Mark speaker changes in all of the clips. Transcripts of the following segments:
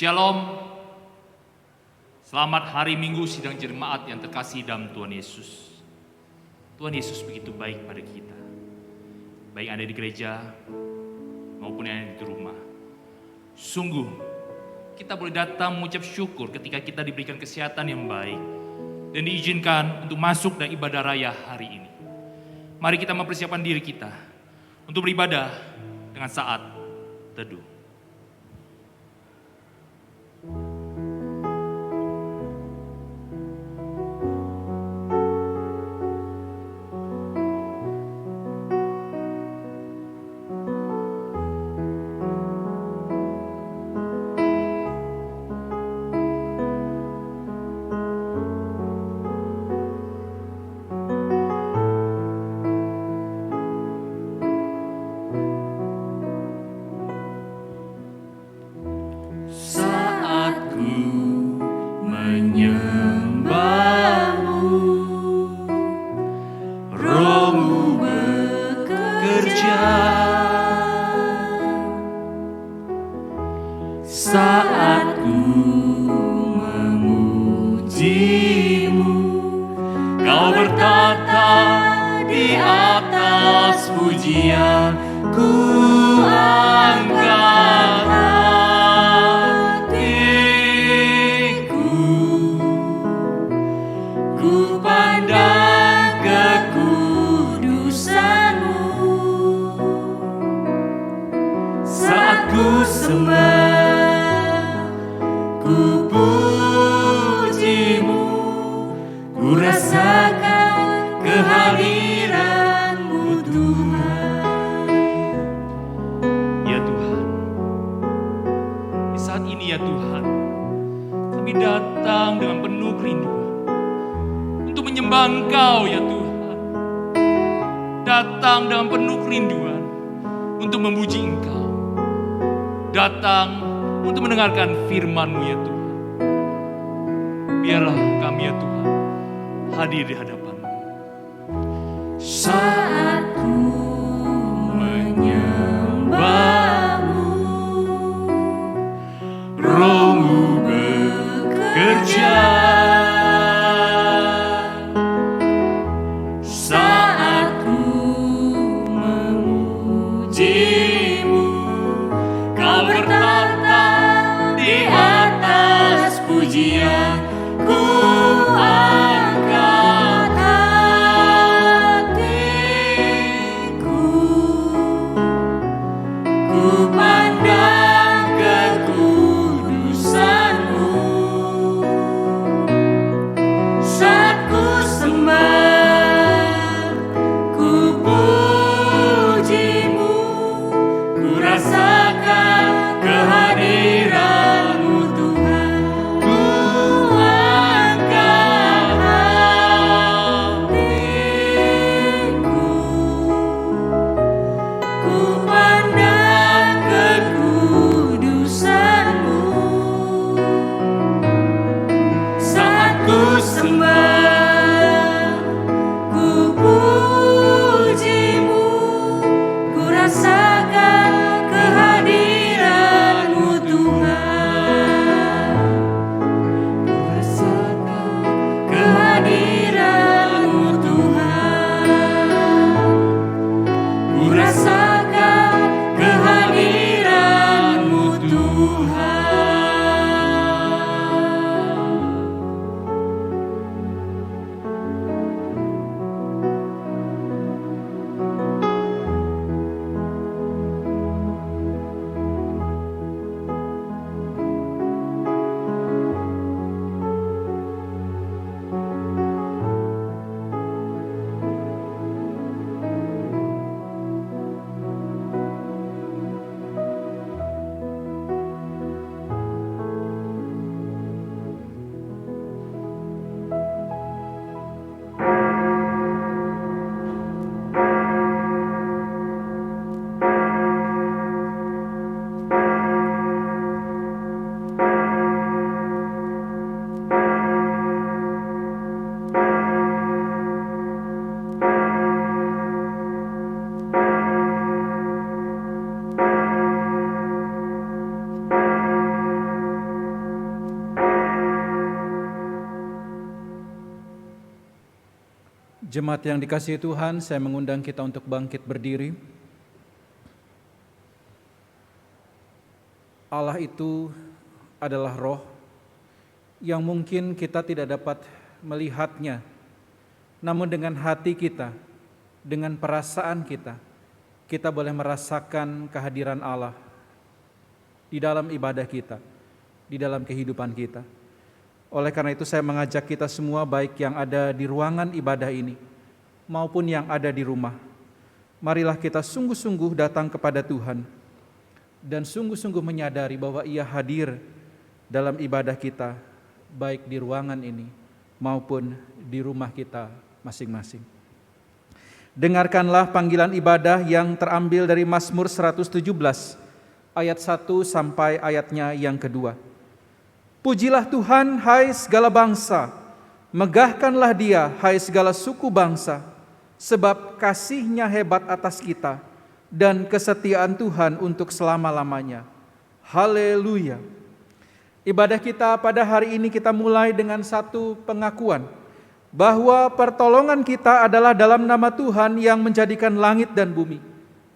Speaker 1: Shalom. Selamat hari Minggu sidang jemaat yang terkasih dalam Tuhan Yesus. Tuhan Yesus begitu baik pada kita. Baik Anda di gereja maupun yang ada di rumah. Sungguh kita boleh datang mengucap syukur ketika kita diberikan kesehatan yang baik dan diizinkan untuk masuk dan ibadah raya hari ini. Mari kita mempersiapkan diri kita untuk beribadah dengan saat teduh. Firman-Mu ya Tuhan. Biarlah kami ya Tuhan hadir di hadapan-Mu.
Speaker 2: Saat ku menyembah-Mu, Roh-Mu bekerja. Saat ku memuji-Mu, Kau bertata di atas pujian, ku angkat hatiku, ku pandang kekudusan-Mu.
Speaker 3: Jemaat yang dikasihi Tuhan, saya mengundang kita untuk bangkit berdiri. Allah itu adalah roh yang mungkin kita tidak dapat melihatnya, namun dengan hati kita, dengan perasaan kita, kita boleh merasakan kehadiran Allah di dalam ibadah kita, di dalam kehidupan kita. Oleh karena itu saya mengajak kita semua, baik yang ada di ruangan ibadah ini maupun yang ada di rumah, marilah kita sungguh-sungguh datang kepada Tuhan dan sungguh-sungguh menyadari bahwa Ia hadir dalam ibadah kita, baik di ruangan ini maupun di rumah kita masing-masing. Dengarkanlah panggilan ibadah yang terambil dari Mazmur 117 ayat 1 sampai ayatnya yang kedua. Pujilah Tuhan, hai segala bangsa, megahkanlah Dia, hai segala suku bangsa, sebab kasih-Nya hebat atas kita, dan kesetiaan Tuhan untuk selama-lamanya. Haleluya. Ibadah kita pada hari ini kita mulai dengan satu pengakuan, bahwa pertolongan kita adalah dalam nama Tuhan yang menjadikan langit dan bumi.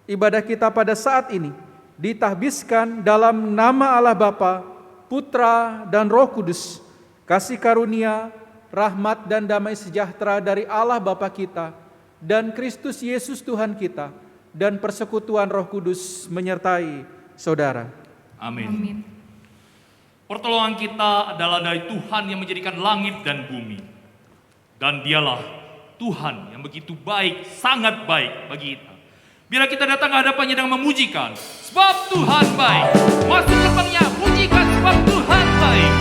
Speaker 3: Ibadah kita pada saat ini ditahbiskan dalam nama Allah Bapa, Putra dan Roh Kudus. Kasih karunia, rahmat dan damai sejahtera dari Allah Bapa kita dan Kristus Yesus Tuhan kita dan persekutuan Roh Kudus menyertai saudara.
Speaker 1: Amin. Pertolongan kita adalah dari Tuhan yang menjadikan langit dan bumi. Dan Dialah Tuhan yang begitu baik, sangat baik bagi kita. Bila kita datang ke hadapannya dengan memujikan, sebab Tuhan baik. Masuk gerbangnya, pujikan sebab Tuhan baik.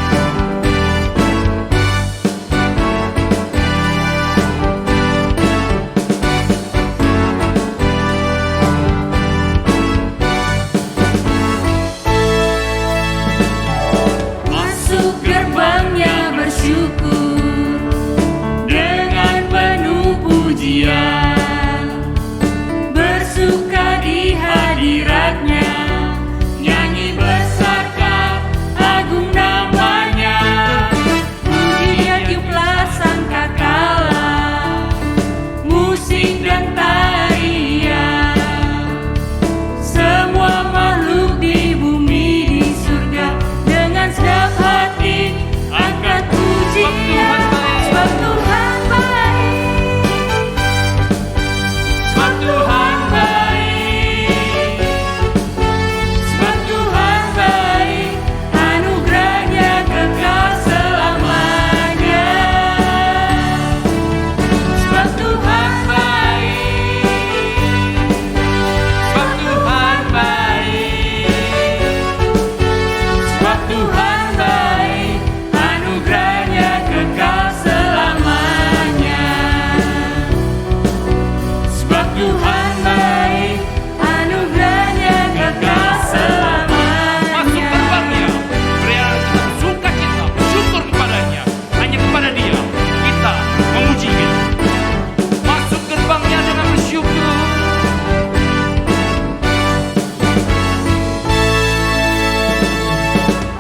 Speaker 2: Masuk gerbangnya bersyukur dengan penuh pujian. Bersuka di hadirat-Nya, nyanyi besarkan agung namanya. Pujian tiuplah sangkakala, musik dan tarian. Semua makhluk di bumi di surga dengan segenap hati angkat pujian. Sebab Tuhan baik, sebab Tuhan baik, sebab Tuhan baik, anugerahnya kekal selamanya. Sebab Tuhan baik, sebab Tuhan baik, sebab Tuhan baik, anugerahnya kekal selamanya. Sebab Tuhan baik, anugerahnya kekal selamanya.
Speaker 1: Masuk gerbangnya, berilah kita bersuka cita, bersyukur kepadanya. Hanya kepada Dia kita memujinya. Masuk gerbangnya dengan bersyukur.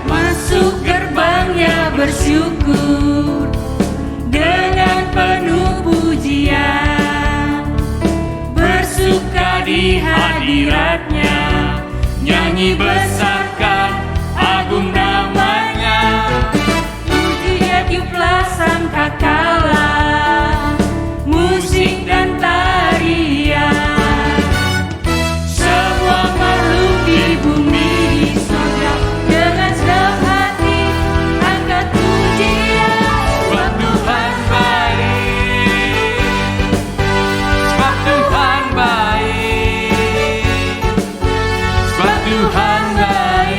Speaker 2: Masuk gerbangnya bersyukur dengan penuh pujian. Bersuka di hadirat-Nya, nyanyi besarkan agung namanya. Pujian tiuplah sangkakala, musik dan tarian. Semua makhluk di bumi di surga dengan segenap hati angkat pujian. Sebab Tuhan baik, sebab Tuhan baik, sebab Tuhan baik,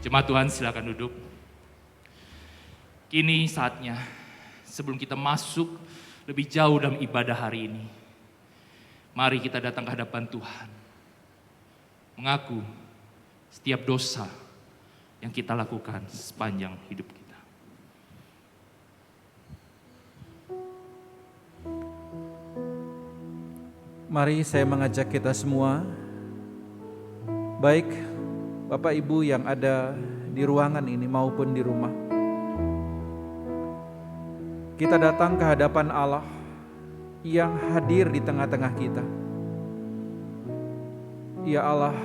Speaker 1: Jemaat Tuhan, silakan duduk. Kini saatnya, sebelum kita masuk lebih jauh dalam ibadah hari ini, mari kita datang ke hadapan Tuhan, mengaku setiap dosa yang kita lakukan sepanjang hidup kita.
Speaker 3: Mari saya mengajak kita semua, baik Bapak Ibu yang ada di ruangan ini maupun di rumah, kita datang ke hadapan Allah yang hadir di tengah-tengah kita. Ya Allah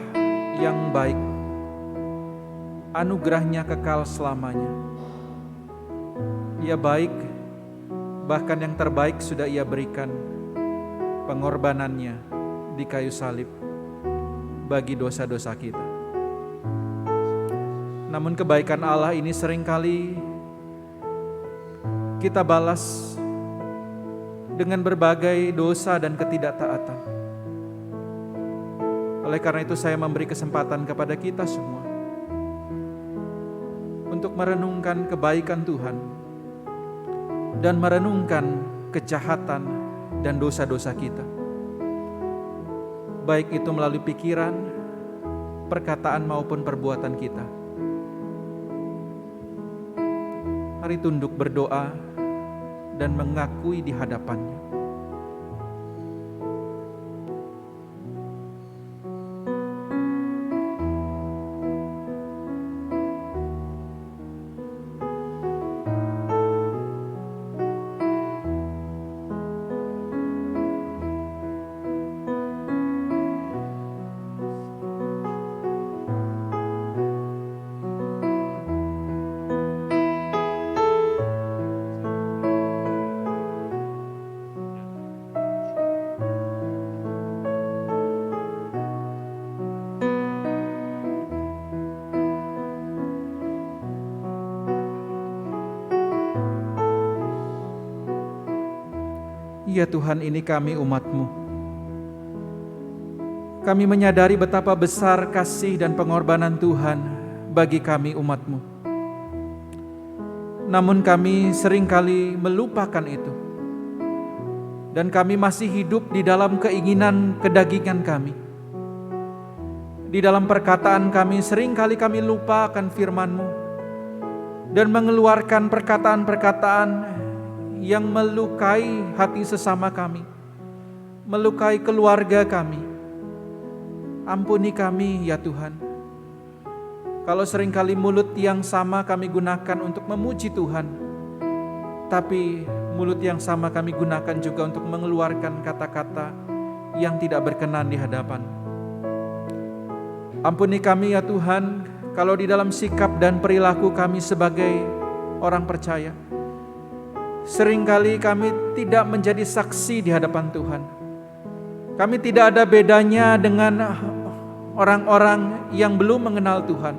Speaker 3: yang baik, anugerahnya kekal selamanya. Ia baik, bahkan yang terbaik sudah Ia berikan, pengorbanannya di kayu salib bagi dosa-dosa kita. Namun kebaikan Allah ini seringkali kita balas dengan berbagai dosa dan ketidaktaatan. Oleh karena itu saya memberi kesempatan kepada kita semua untuk merenungkan kebaikan Tuhan dan merenungkan kejahatan dan dosa-dosa kita. Baik itu melalui pikiran, perkataan maupun perbuatan kita. Mari tunduk berdoa dan mengakui di hadapannya. Ya Tuhan, ini kami umat-Mu. Kami menyadari betapa besar kasih dan pengorbanan Tuhan bagi kami umat-Mu. Namun kami seringkali melupakan itu. Dan kami masih hidup di dalam keinginan kedagingan kami. Di dalam perkataan kami seringkali kami lupa akan firman-Mu dan mengeluarkan perkataan-perkataan yang melukai hati sesama kami, melukai keluarga kami. Ampuni kami ya Tuhan, kalau seringkali mulut yang sama kami gunakan untuk memuji Tuhan, tapi mulut yang sama kami gunakan juga untuk mengeluarkan kata-kata yang tidak berkenan di hadapan. Ampuni kami ya Tuhan, kalau di dalam sikap dan perilaku kami sebagai orang percaya, seringkali kami tidak menjadi saksi di hadapan Tuhan. Kami tidak ada bedanya dengan orang-orang yang belum mengenal Tuhan.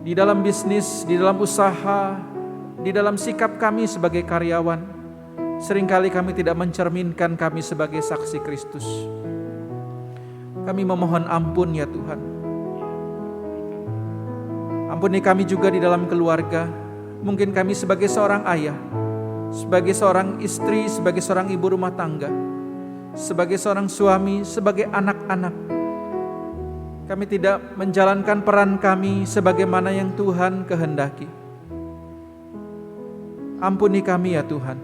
Speaker 3: Di dalam bisnis, di dalam usaha, di dalam sikap kami sebagai karyawan, seringkali kami tidak mencerminkan kami sebagai saksi Kristus. Kami memohon ampun ya Tuhan. Ampuni kami juga di dalam keluarga. Mungkin kami sebagai seorang ayah, sebagai seorang istri, sebagai seorang ibu rumah tangga, sebagai seorang suami, sebagai anak-anak, kami tidak menjalankan peran kami sebagaimana yang Tuhan kehendaki. Ampuni kami ya Tuhan.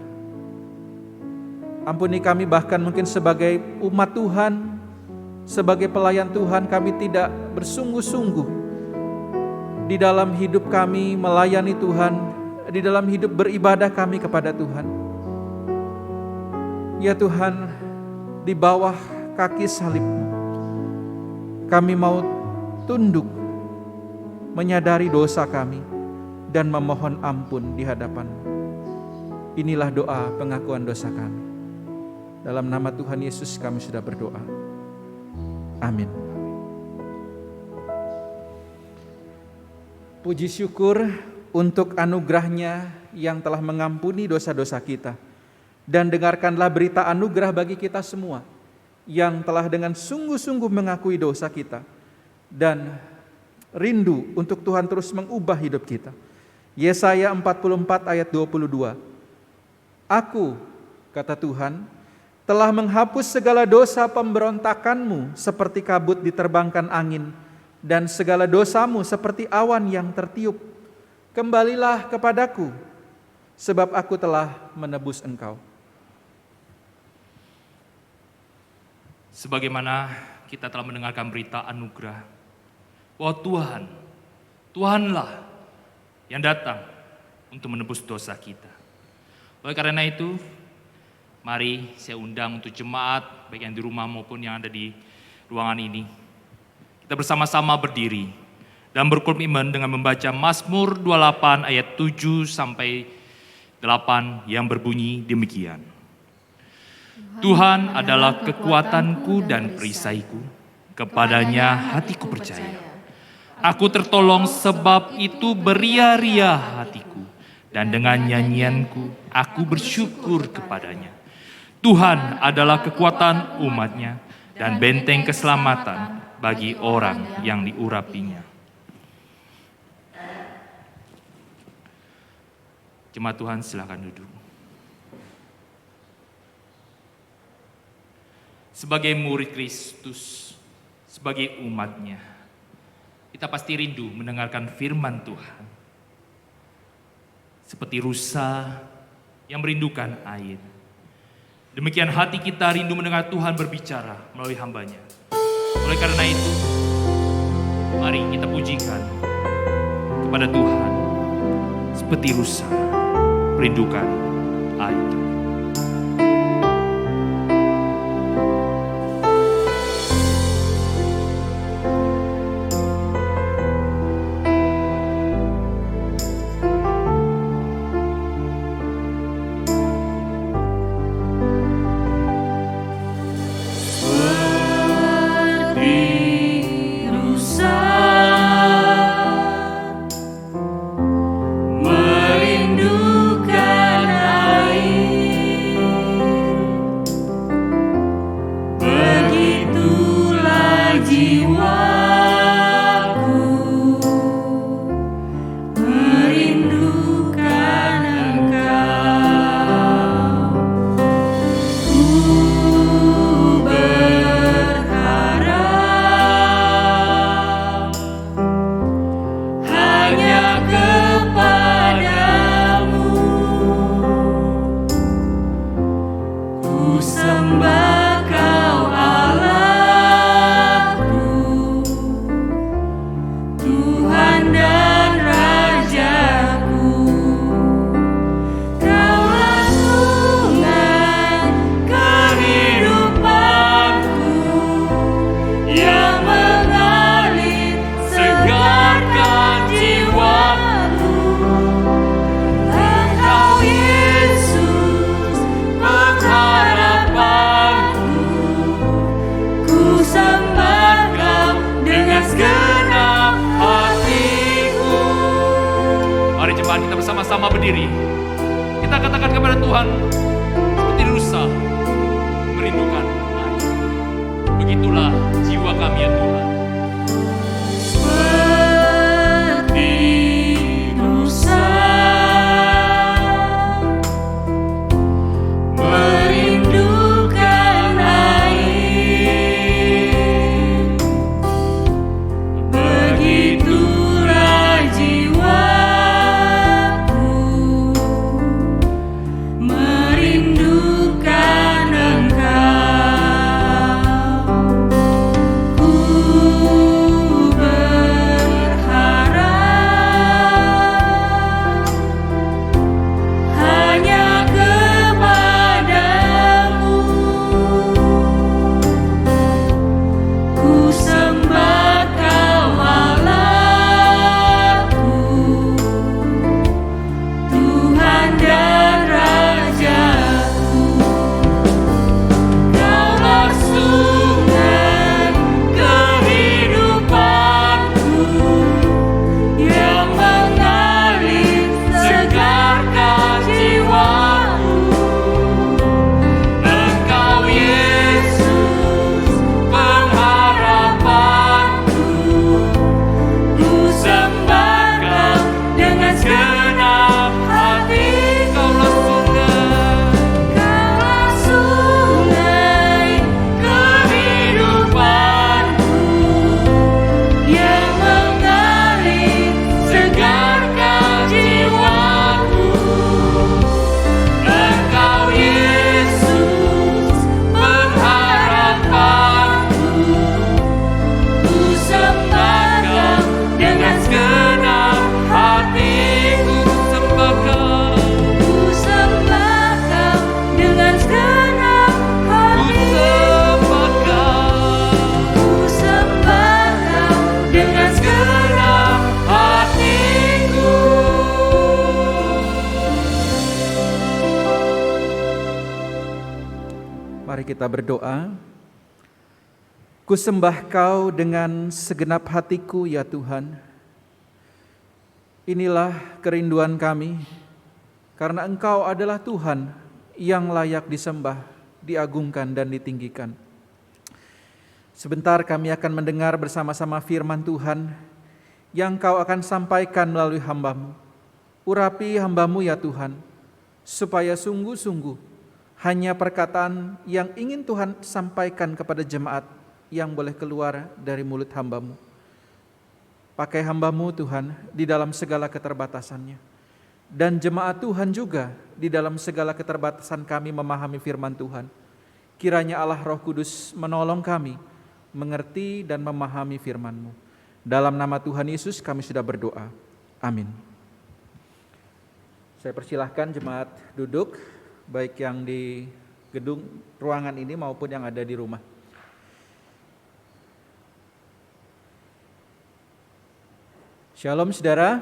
Speaker 3: Ampuni kami bahkan mungkin sebagai umat Tuhan, sebagai pelayan Tuhan, kami tidak bersungguh-sungguh di dalam hidup kami melayani Tuhan, di dalam hidup beribadah kami kepada Tuhan. Ya Tuhan, di bawah kaki salib-Mu, kami mau tunduk, menyadari dosa kami, dan memohon ampun di hadapan-Mu. Inilah doa pengakuan dosa kami. Dalam nama Tuhan Yesus kami sudah berdoa. Amin. Puji syukur untuk anugerah-Nya yang telah mengampuni dosa-dosa kita. Dan dengarkanlah berita anugerah bagi kita semua yang telah dengan sungguh-sungguh mengakui dosa kita dan rindu untuk Tuhan terus mengubah hidup kita. Yesaya 44 ayat 22. Aku, kata Tuhan, telah menghapus segala dosa pemberontakanmu seperti kabut diterbangkan angin, dan segala dosamu seperti awan yang tertiup. Kembalilah kepadaku, sebab aku telah menebus engkau.
Speaker 1: Sebagaimana kita telah mendengarkan berita anugerah bahwa Tuhanlah yang datang untuk menebus dosa kita. Oleh karena itu, mari saya undang untuk jemaat, baik yang di rumah maupun yang ada di ruangan ini, kita bersama-sama berdiri dan berkomitmen dengan membaca Mazmur 28 ayat 7 sampai 8 yang berbunyi demikian. Tuhan adalah kekuatanku dan perisaiku, kepadanya hatiku percaya. Aku tertolong sebab itu beria-ria hatiku, dan dengan nyanyianku aku bersyukur kepadanya. Tuhan adalah kekuatan umatnya dan benteng keselamatan bagi orang yang diurapinya. Jemaat Tuhan, silakan duduk. Sebagai murid Kristus, sebagai umatnya, kita pasti rindu mendengarkan firman Tuhan. Seperti rusa yang merindukan air. Demikian hati kita rindu mendengar Tuhan berbicara melalui hamba-Nya. Oleh karena itu, mari kita pujikan kepada Tuhan seperti rusa merindukan air. Kita bersama-sama berdiri. Kita katakan kepada Tuhan seperti rusa merindukan air. Begitulah jiwa kami ya Tuhan.
Speaker 2: Seperti rusa merindukan air, begitulah jiwa merindukan Engkau. Ku
Speaker 3: Mari kita berdoa. Kusembah Kau dengan segenap hatiku ya Tuhan. Inilah kerinduan kami, karena Engkau adalah Tuhan yang layak disembah, diagungkan dan ditinggikan. Sebentar kami akan mendengar bersama-sama firman Tuhan yang Kau akan sampaikan melalui hamba-Mu. Urapi hamba-Mu ya Tuhan, supaya sungguh-sungguh hanya perkataan yang ingin Tuhan sampaikan kepada jemaat yang boleh keluar dari mulut hamba-Mu. Pakai hamba-Mu Tuhan di dalam segala keterbatasannya. Dan jemaat Tuhan juga di dalam segala keterbatasan kami memahami firman Tuhan. Kiranya Allah Roh Kudus menolong kami mengerti dan memahami firman-Mu. Dalam nama Tuhan Yesus kami sudah berdoa. Amin. Saya persilahkan jemaat duduk, baik yang di gedung ruangan ini maupun yang ada di rumah. Shalom saudara.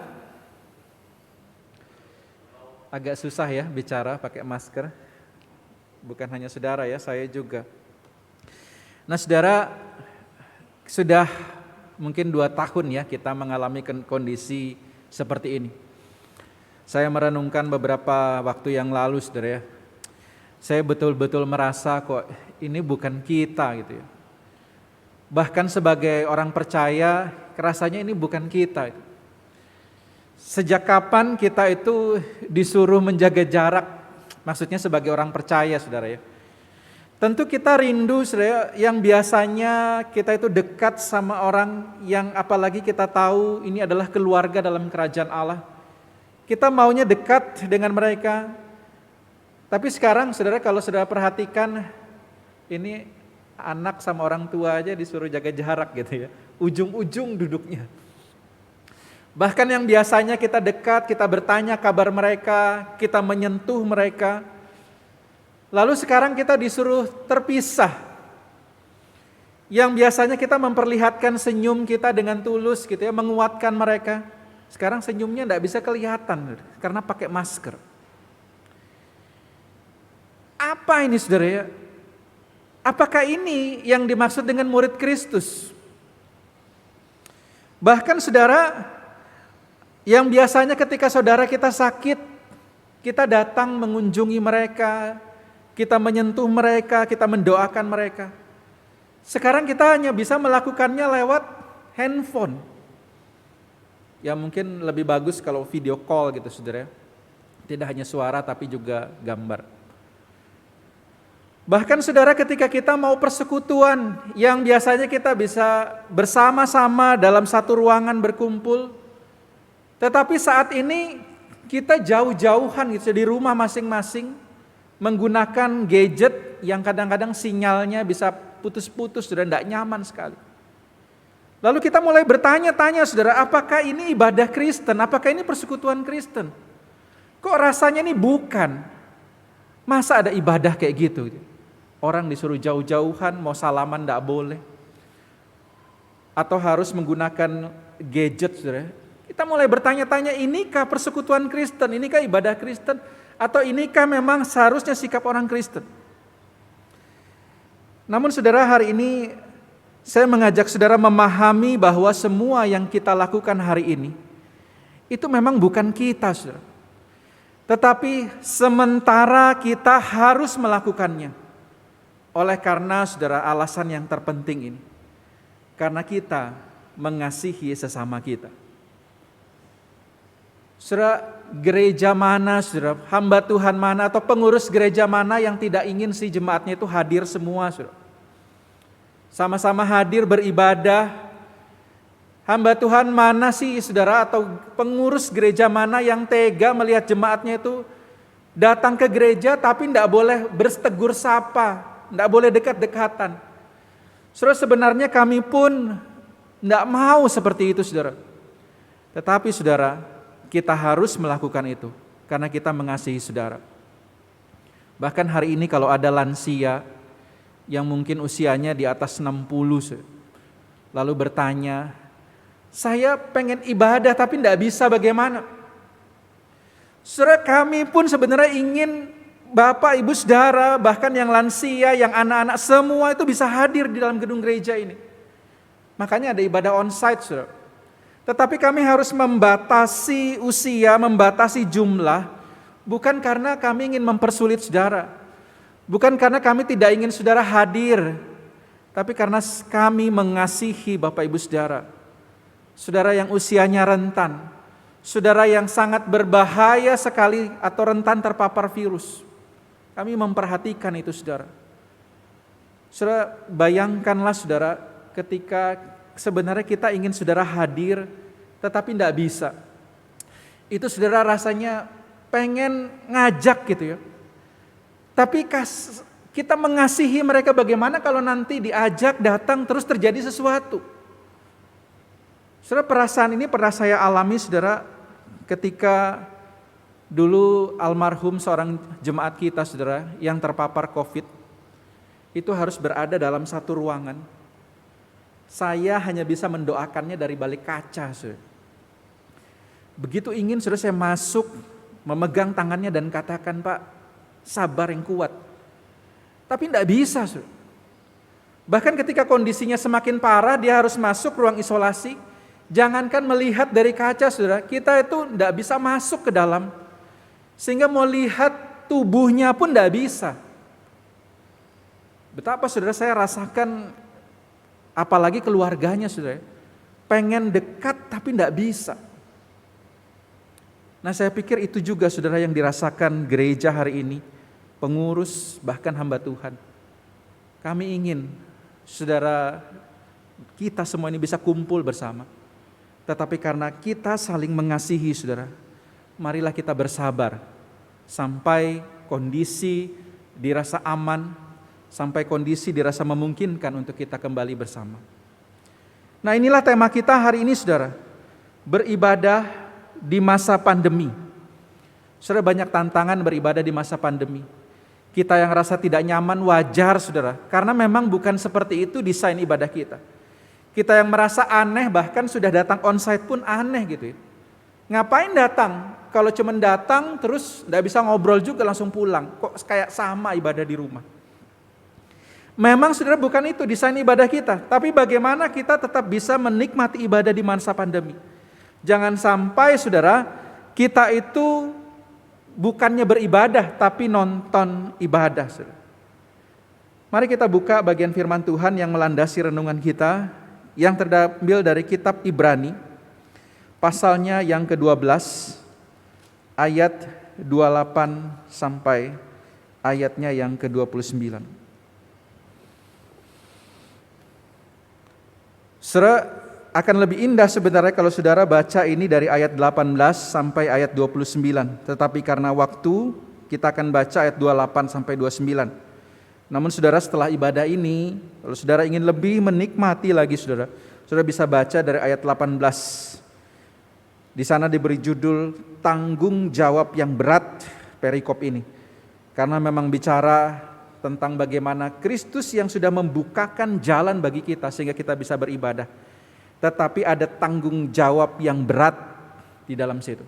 Speaker 3: Agak susah ya bicara pakai masker. Bukan hanya saudara ya, saya juga. Nah saudara, sudah mungkin 2 tahun ya kita mengalami kondisi seperti ini. Saya merenungkan beberapa waktu yang lalu saudara ya. Saya betul-betul merasa kok ini bukan kita gitu ya. Bahkan sebagai orang percaya, rasanya ini bukan kita. Sejak kapan kita itu disuruh menjaga jarak? Maksudnya sebagai orang percaya saudara ya. Tentu kita rindu saudara, yang biasanya kita itu dekat sama orang yang apalagi kita tahu ini adalah keluarga dalam kerajaan Allah. Kita maunya dekat dengan mereka. Tapi sekarang saudara kalau saudara perhatikan, ini anak sama orang tua aja disuruh jaga jarak gitu ya. Ujung-ujung duduknya. Bahkan yang biasanya kita dekat, kita bertanya kabar mereka, kita menyentuh mereka. Lalu sekarang kita disuruh terpisah. Yang biasanya kita memperlihatkan senyum kita dengan tulus gitu ya, menguatkan mereka. Sekarang senyumnya tidak bisa kelihatan karena pakai masker. Apa ini saudara ya? Apakah ini yang dimaksud dengan murid Kristus? Bahkan saudara, yang biasanya ketika saudara kita sakit, kita datang mengunjungi mereka, kita menyentuh mereka, kita mendoakan mereka. Sekarang kita hanya bisa melakukannya lewat handphone. Ya mungkin lebih bagus kalau video call gitu saudara. Tidak hanya suara tapi juga gambar. Bahkan saudara ketika kita mau persekutuan yang biasanya kita bisa bersama-sama dalam satu ruangan berkumpul. Tetapi saat ini kita jauh-jauhan gitu di rumah masing-masing menggunakan gadget yang kadang-kadang sinyalnya bisa putus-putus dan tidak nyaman sekali. Lalu kita mulai bertanya-tanya saudara, apakah ini ibadah Kristen? Apakah ini persekutuan Kristen? Kok rasanya ini bukan? Masa ada ibadah kayak gitu? Orang disuruh jauh-jauhan, mau salaman tidak boleh. Atau harus menggunakan gadget saudara. Kita mulai bertanya-tanya, inikah persekutuan Kristen? Inikah ibadah Kristen? Atau inikah memang seharusnya sikap orang Kristen? Namun saudara, hari ini saya mengajak saudara memahami bahwa semua yang kita lakukan hari ini itu memang bukan kita saudara. Tetapi sementara kita harus melakukannya. Oleh karena saudara alasan yang terpenting ini. Karena kita mengasihi sesama kita. Saudara, gereja mana saudara, hamba Tuhan mana atau pengurus gereja mana yang tidak ingin si jemaatnya itu hadir semua saudara. Sama-sama hadir beribadah. Hamba Tuhan mana sih saudara atau pengurus gereja mana yang tega melihat jemaatnya itu datang ke gereja tapi tidak boleh bertegur sapa. Tidak boleh dekat-dekatan. Saudara, sebenarnya kami pun tidak mau seperti itu saudara. Tetapi saudara, kita harus melakukan itu. Karena kita mengasihi saudara. Bahkan hari ini kalau ada lansia yang mungkin usianya di atas 60 lalu bertanya, saya pengen ibadah tapi tidak bisa bagaimana? Saudara, kami pun sebenarnya ingin Bapak, Ibu, Saudara, bahkan yang lansia, yang anak-anak, semua itu bisa hadir di dalam gedung gereja ini. Makanya ada ibadah onsite, saudara. Tetapi kami harus membatasi usia, membatasi jumlah, bukan karena kami ingin mempersulit saudara, bukan karena kami tidak ingin saudara hadir, tapi karena kami mengasihi Bapak Ibu Saudara. Saudara yang usianya rentan, saudara yang sangat berbahaya sekali atau rentan terpapar virus. Kami memperhatikan itu saudara. Saudara, bayangkanlah saudara ketika sebenarnya kita ingin saudara hadir tetapi tidak bisa. Itu saudara rasanya pengen ngajak gitu ya. Tapi kita mengasihi mereka bagaimana kalau nanti diajak datang terus terjadi sesuatu. Saudara, perasaan ini pernah saya alami saudara ketika dulu almarhum seorang jemaat kita saudara yang terpapar COVID. Itu harus berada dalam satu ruangan. Saya hanya bisa mendoakannya dari balik kaca saudara. Begitu ingin saudara saya masuk, memegang tangannya dan katakan, Pak, sabar yang kuat. Tapi tidak bisa saudara. Bahkan ketika kondisinya semakin parah, dia harus masuk ruang isolasi. Jangankan melihat dari kaca saudara, kita itu tidak bisa masuk ke dalam. Sehingga mau lihat tubuhnya pun tidak bisa. Betapa saudara saya rasakan, apalagi keluarganya saudara, pengen dekat tapi tidak bisa. Nah saya pikir itu juga saudara yang dirasakan gereja hari ini, pengurus bahkan hamba Tuhan. Kami ingin saudara kita semua ini bisa kumpul bersama. Tetapi karena kita saling mengasihi saudara, marilah kita bersabar sampai kondisi dirasa aman, sampai kondisi dirasa memungkinkan untuk kita kembali bersama. Nah inilah tema kita hari ini saudara, beribadah di masa pandemi. Saudara, banyak tantangan beribadah di masa pandemi. Kita yang rasa tidak nyaman wajar saudara, karena memang bukan seperti itu desain ibadah kita. Kita yang merasa aneh bahkan sudah datang onsite pun aneh gitu ya. Ngapain datang? Kalau cuma datang terus tidak bisa ngobrol juga langsung pulang. Kok kayak sama ibadah di rumah. Memang saudara bukan itu desain ibadah kita. Tapi bagaimana kita tetap bisa menikmati ibadah di masa pandemi. Jangan sampai saudara kita itu bukannya beribadah tapi nonton ibadah saudara. Mari kita buka bagian firman Tuhan yang melandasi renungan kita, yang terambil dari kitab Ibrani, pasalnya yang ke-12, ayat 28 sampai ayatnya yang ke-29. Saudara, akan lebih indah sebenarnya kalau saudara baca ini dari ayat 18 sampai ayat 29. Tetapi karena waktu, kita akan baca ayat 28 sampai 29. Namun saudara, setelah ibadah ini, kalau saudara ingin lebih menikmati lagi saudara bisa baca dari ayat 18. Di sana diberi judul tanggung jawab yang berat perikop ini. Karena memang bicara tentang bagaimana Kristus yang sudah membukakan jalan bagi kita sehingga kita bisa beribadah. Tetapi ada tanggung jawab yang berat di dalam situ.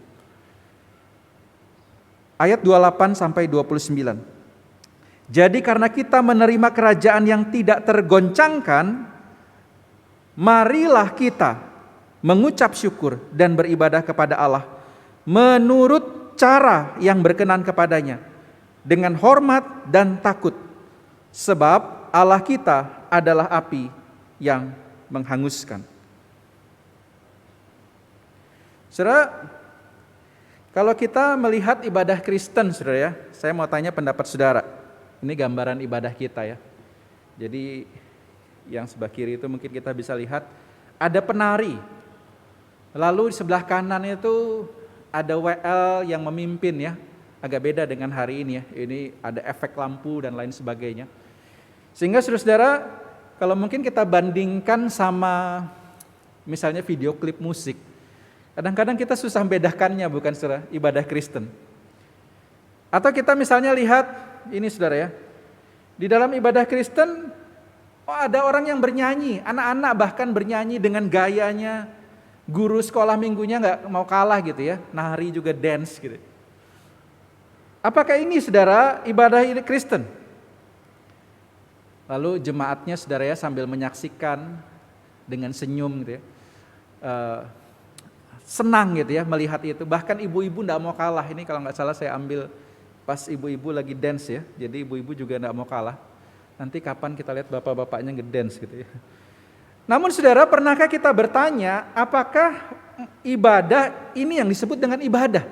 Speaker 3: Ayat 28 sampai 29. Jadi karena kita menerima kerajaan yang tidak tergoncangkan, marilah kita mengucap syukur dan beribadah kepada Allah menurut cara yang berkenan kepadanya, dengan hormat dan takut, sebab Allah kita adalah api yang menghanguskan. Saudara, kalau kita melihat ibadah Kristen saudara ya, saya mau tanya pendapat saudara. Ini gambaran ibadah kita ya. Jadi yang sebelah kiri itu mungkin kita bisa lihat ada penari. Lalu di sebelah kanan itu ada WL yang memimpin ya. Agak beda dengan hari ini ya. Ini ada efek lampu dan lain sebagainya. Sehingga saudara-saudara, kalau mungkin kita bandingkan sama misalnya video klip musik, kadang-kadang kita susah membedakannya bukan saudara, ibadah Kristen. Atau kita misalnya lihat ini saudara ya, di dalam ibadah Kristen, ada orang yang bernyanyi, anak-anak bahkan bernyanyi dengan gayanya, guru sekolah minggunya nggak mau kalah gitu ya, nari juga dance gitu. Apakah ini saudara ibadah Kristen? Lalu jemaatnya saudara ya sambil menyaksikan dengan senyum gitu ya. Senang gitu ya melihat itu. Bahkan ibu-ibu tidak mau kalah. Ini kalau nggak salah saya ambil pas ibu-ibu lagi dance ya. Jadi ibu-ibu juga tidak mau kalah. Nanti kapan kita lihat bapak-bapaknya ngedance gitu ya. Namun saudara, pernahkah kita bertanya apakah ibadah ini yang disebut dengan ibadah?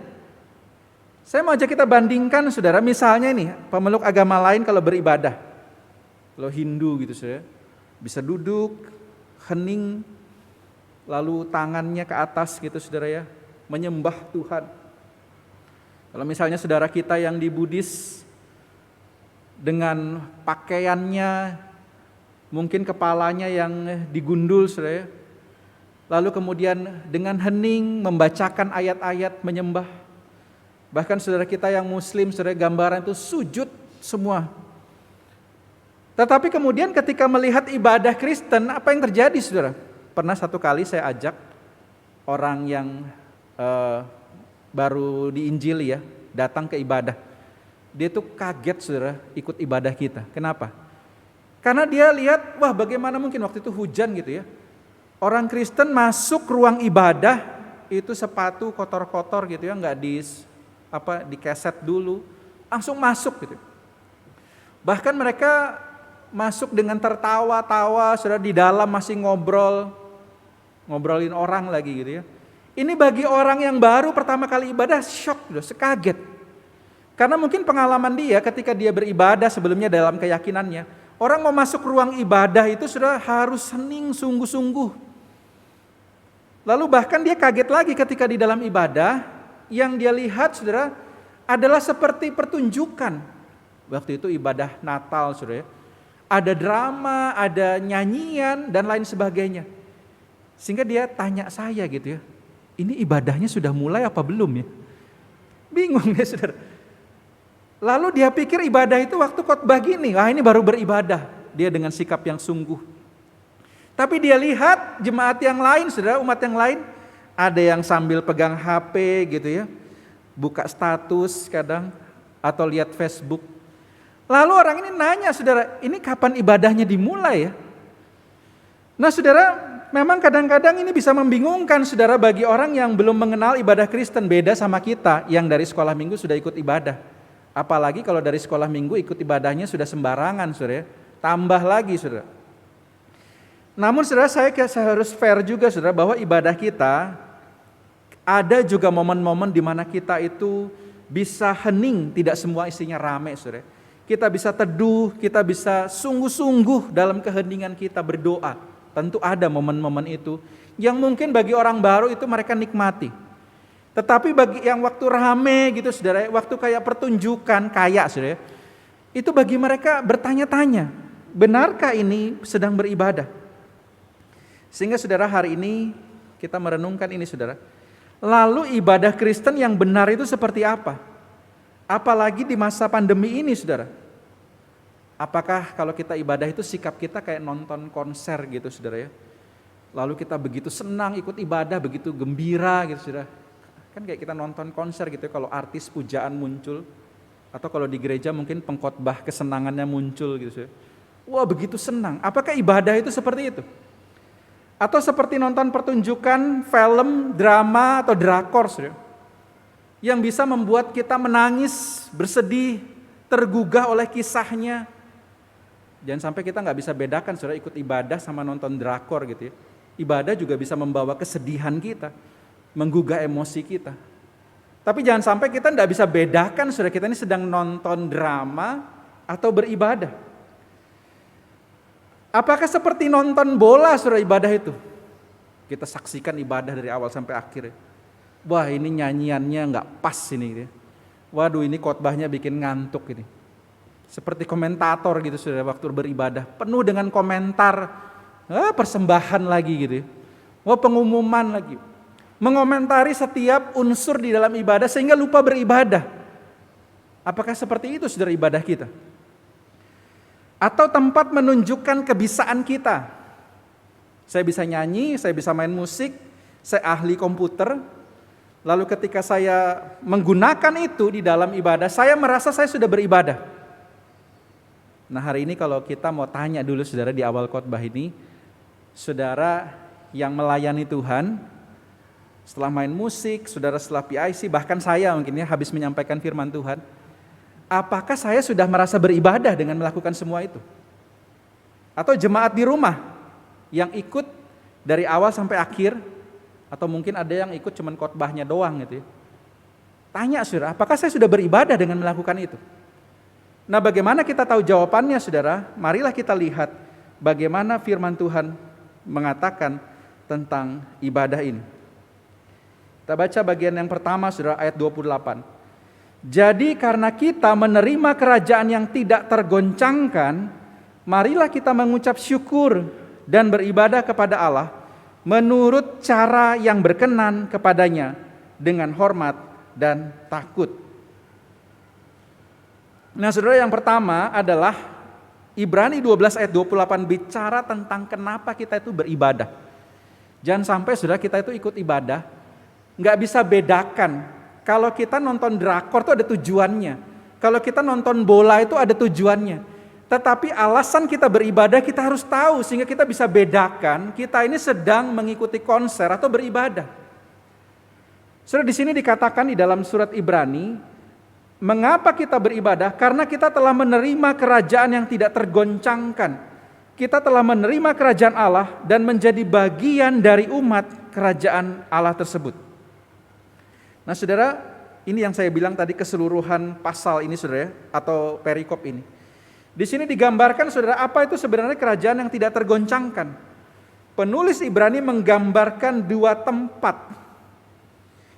Speaker 3: Saya mau ajak kita bandingkan saudara, misalnya ini pemeluk agama lain kalau beribadah. Kalau Hindu gitu saudara, bisa duduk, hening, lalu tangannya ke atas gitu saudara ya, menyembah Tuhan. Kalau misalnya saudara kita yang di Buddhis, dengan pakaiannya, mungkin kepalanya yang digundul saudara ya, lalu kemudian dengan hening membacakan ayat-ayat menyembah. Bahkan saudara kita yang muslim, saudara gambaran itu sujud semua. Tetapi kemudian ketika melihat ibadah Kristen, apa yang terjadi saudara? Pernah satu kali saya ajak orang yang baru diinjili ya, datang ke ibadah. Dia tuh kaget saudara ikut ibadah kita. Kenapa? Karena dia lihat, wah bagaimana mungkin waktu itu hujan gitu ya. Orang Kristen masuk ruang ibadah, itu sepatu kotor-kotor gitu ya, nggak dikeset dulu, langsung masuk gitu. Bahkan mereka masuk dengan tertawa-tawa, saudara di dalam masih ngobrolin orang lagi gitu ya. Ini bagi orang yang baru pertama kali ibadah shock, sekaget. Karena mungkin pengalaman dia ketika dia beribadah sebelumnya dalam keyakinannya, orang mau masuk ruang ibadah itu sudah harus hening sungguh-sungguh. Lalu bahkan dia kaget lagi ketika di dalam ibadah, yang dia lihat saudara adalah seperti pertunjukan. Waktu itu ibadah Natal saudara ya. Ada drama, ada nyanyian dan lain sebagainya. Sehingga dia tanya saya gitu ya, ini ibadahnya sudah mulai apa belum ya? Bingung ya saudara. Lalu dia pikir ibadah itu waktu khotbah gini, ini baru beribadah. Dia dengan sikap yang sungguh. Tapi dia lihat jemaat yang lain, saudara, umat yang lain, ada yang sambil pegang HP gitu ya, buka status kadang, atau lihat Facebook. Lalu orang ini nanya, saudara, ini kapan ibadahnya dimulai ya? Nah saudara, memang kadang-kadang ini bisa membingungkan saudara bagi orang yang belum mengenal ibadah Kristen, beda sama kita yang dari sekolah minggu sudah ikut ibadah. Apalagi kalau dari sekolah minggu ikut ibadahnya sudah sembarangan saudara, tambah lagi saudara. Namun saudara, saya harus fair juga saudara, bahwa ibadah kita ada juga momen-momen di mana kita itu bisa hening, tidak semua isinya rame saudara. Kita bisa teduh, kita bisa sungguh-sungguh dalam keheningan kita berdoa. Tentu ada momen-momen itu yang mungkin bagi orang baru itu mereka nikmati. Tetapi bagi yang waktu rame gitu saudara, waktu kayak pertunjukan kaya saudara, itu bagi mereka bertanya-tanya, benarkah ini sedang beribadah? Sehingga saudara hari ini kita merenungkan ini saudara. Lalu ibadah Kristen yang benar itu seperti apa? Apalagi di masa pandemi ini saudara. Apakah kalau kita ibadah itu sikap kita kayak nonton konser gitu saudara ya? Lalu kita begitu senang ikut ibadah, begitu gembira gitu saudara. Kan kayak kita nonton konser gitu ya, kalau artis pujaan muncul, atau kalau di gereja mungkin pengkhotbah kesenangannya muncul gitu ya. Wah begitu senang. Apakah ibadah itu seperti itu? Atau seperti nonton pertunjukan film, drama, atau drakor saudara, yang bisa membuat kita menangis, bersedih, tergugah oleh kisahnya. Jangan sampai kita gak bisa bedakan saudara ikut ibadah sama nonton drakor gitu ya. Ibadah juga bisa membawa kesedihan kita, menggugah emosi kita. Tapi jangan sampai kita tidak bisa bedakan saudara, kita ini sedang nonton drama atau beribadah. Apakah seperti nonton bola saudara ibadah itu? Kita saksikan ibadah dari awal sampai akhir. Wah ini nyanyiannya nggak pas ini. Waduh ini khotbahnya bikin ngantuk ini. Seperti komentator gitu saudara waktu beribadah, penuh dengan komentar, persembahan lagi gitu. Wah pengumuman lagi. Mengomentari setiap unsur di dalam ibadah sehingga lupa beribadah. Apakah seperti itu saudara ibadah kita? Atau tempat menunjukkan kebisaan kita. Saya bisa nyanyi, saya bisa main musik, saya ahli komputer. Lalu ketika saya menggunakan itu di dalam ibadah, saya merasa saya sudah beribadah. Nah hari ini kalau kita mau tanya dulu saudara di awal khotbah ini, saudara yang melayani Tuhan, setelah main musik, saudara setelah PIC, bahkan saya mungkin ya habis menyampaikan firman Tuhan, apakah saya sudah merasa beribadah dengan melakukan semua itu? Atau jemaat di rumah yang ikut dari awal sampai akhir, atau mungkin ada yang ikut cuman khotbahnya doang gitu ya. Tanya saudara, apakah saya sudah beribadah dengan melakukan itu? Nah bagaimana kita tahu jawabannya saudara? Marilah kita lihat bagaimana firman Tuhan mengatakan tentang ibadah ini. Kita baca bagian yang pertama saudara, ayat 28. Jadi karena kita menerima kerajaan yang tidak tergoncangkan, marilah kita mengucap syukur dan beribadah kepada Allah menurut cara yang berkenan kepadanya dengan hormat dan takut. Nah saudara, yang pertama adalah Ibrani 12 ayat 28 bicara tentang kenapa kita itu beribadah. Jangan sampai saudara kita itu ikut ibadah, nggak bisa bedakan. Kalau kita nonton drakor itu ada tujuannya. Kalau kita nonton bola itu ada tujuannya. Tetapi alasan kita beribadah kita harus tahu sehingga kita bisa bedakan kita ini sedang mengikuti konser atau beribadah. Saudara, di sini dikatakan di dalam surat Ibrani, mengapa kita beribadah? Karena kita telah menerima kerajaan yang tidak tergoncangkan. Kita telah menerima kerajaan Allah dan menjadi bagian dari umat kerajaan Allah tersebut. Nah saudara, ini yang saya bilang tadi keseluruhan pasal ini saudara ya, atau perikop ini. Di sini digambarkan saudara apa itu sebenarnya kerajaan yang tidak tergoncangkan. Penulis Ibrani menggambarkan dua tempat.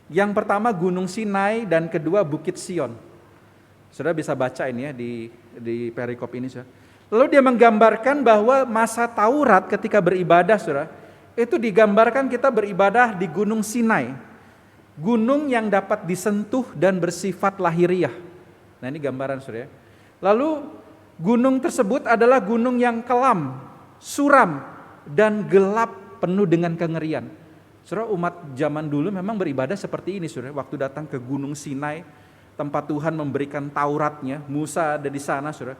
Speaker 3: Yang pertama Gunung Sinai dan kedua Bukit Sion. Saudara bisa baca ini ya di perikop ini saudara. Lalu dia menggambarkan bahwa masa Taurat ketika beribadah saudara, itu digambarkan kita beribadah di Gunung Sinai. Gunung yang dapat disentuh dan bersifat lahiriah. Nah ini gambaran saudara. Lalu gunung tersebut adalah gunung yang kelam, suram, dan gelap penuh dengan kengerian. Saudara, umat zaman dulu memang beribadah seperti ini saudara. Waktu datang ke Gunung Sinai, tempat Tuhan memberikan Tauratnya, Musa ada di sana saudara.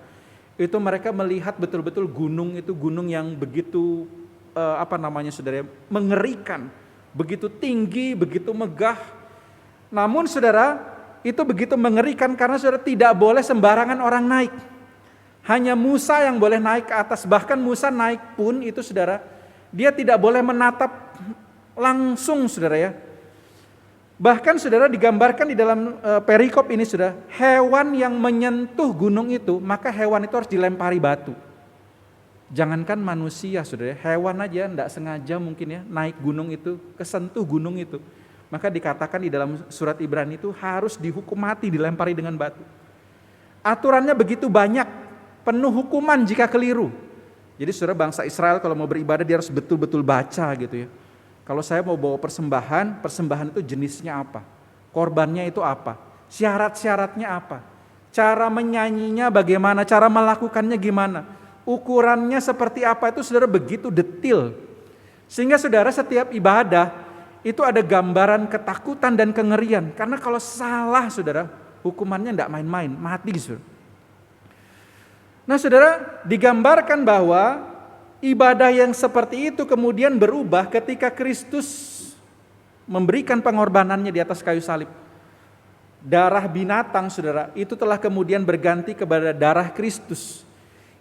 Speaker 3: Itu mereka melihat betul-betul gunung itu gunung yang begitu saudara, mengerikan, begitu tinggi, begitu megah. Namun saudara, itu begitu mengerikan karena saudara tidak boleh sembarangan orang naik. Hanya Musa yang boleh naik ke atas. Bahkan Musa naik pun itu saudara, dia tidak boleh menatap langsung saudara ya. Bahkan saudara digambarkan di dalam perikop ini saudara, hewan yang menyentuh gunung itu, maka hewan itu harus dilempari batu. Jangankan manusia saudara, hewan aja tidak sengaja mungkin ya naik gunung itu, kesentuh gunung itu. Maka dikatakan di dalam surat Ibrani itu harus dihukum mati, dilempari dengan batu. Aturannya begitu banyak. Penuh hukuman jika keliru. Jadi saudara, bangsa Israel kalau mau beribadah dia harus betul-betul baca gitu ya. Kalau saya mau bawa persembahan itu jenisnya apa? Korbannya itu apa? Syarat-syaratnya apa? Cara menyanyinya bagaimana? Cara melakukannya gimana? Ukurannya seperti apa? Itu saudara begitu detail. Sehingga saudara setiap ibadah itu ada gambaran ketakutan dan kengerian. Karena kalau salah saudara, hukumannya tidak main-main, mati saudara. Nah saudara, digambarkan bahwa ibadah yang seperti itu kemudian berubah ketika Kristus memberikan pengorbanannya di atas kayu salib. Darah binatang saudara, itu telah kemudian berganti kepada darah Kristus.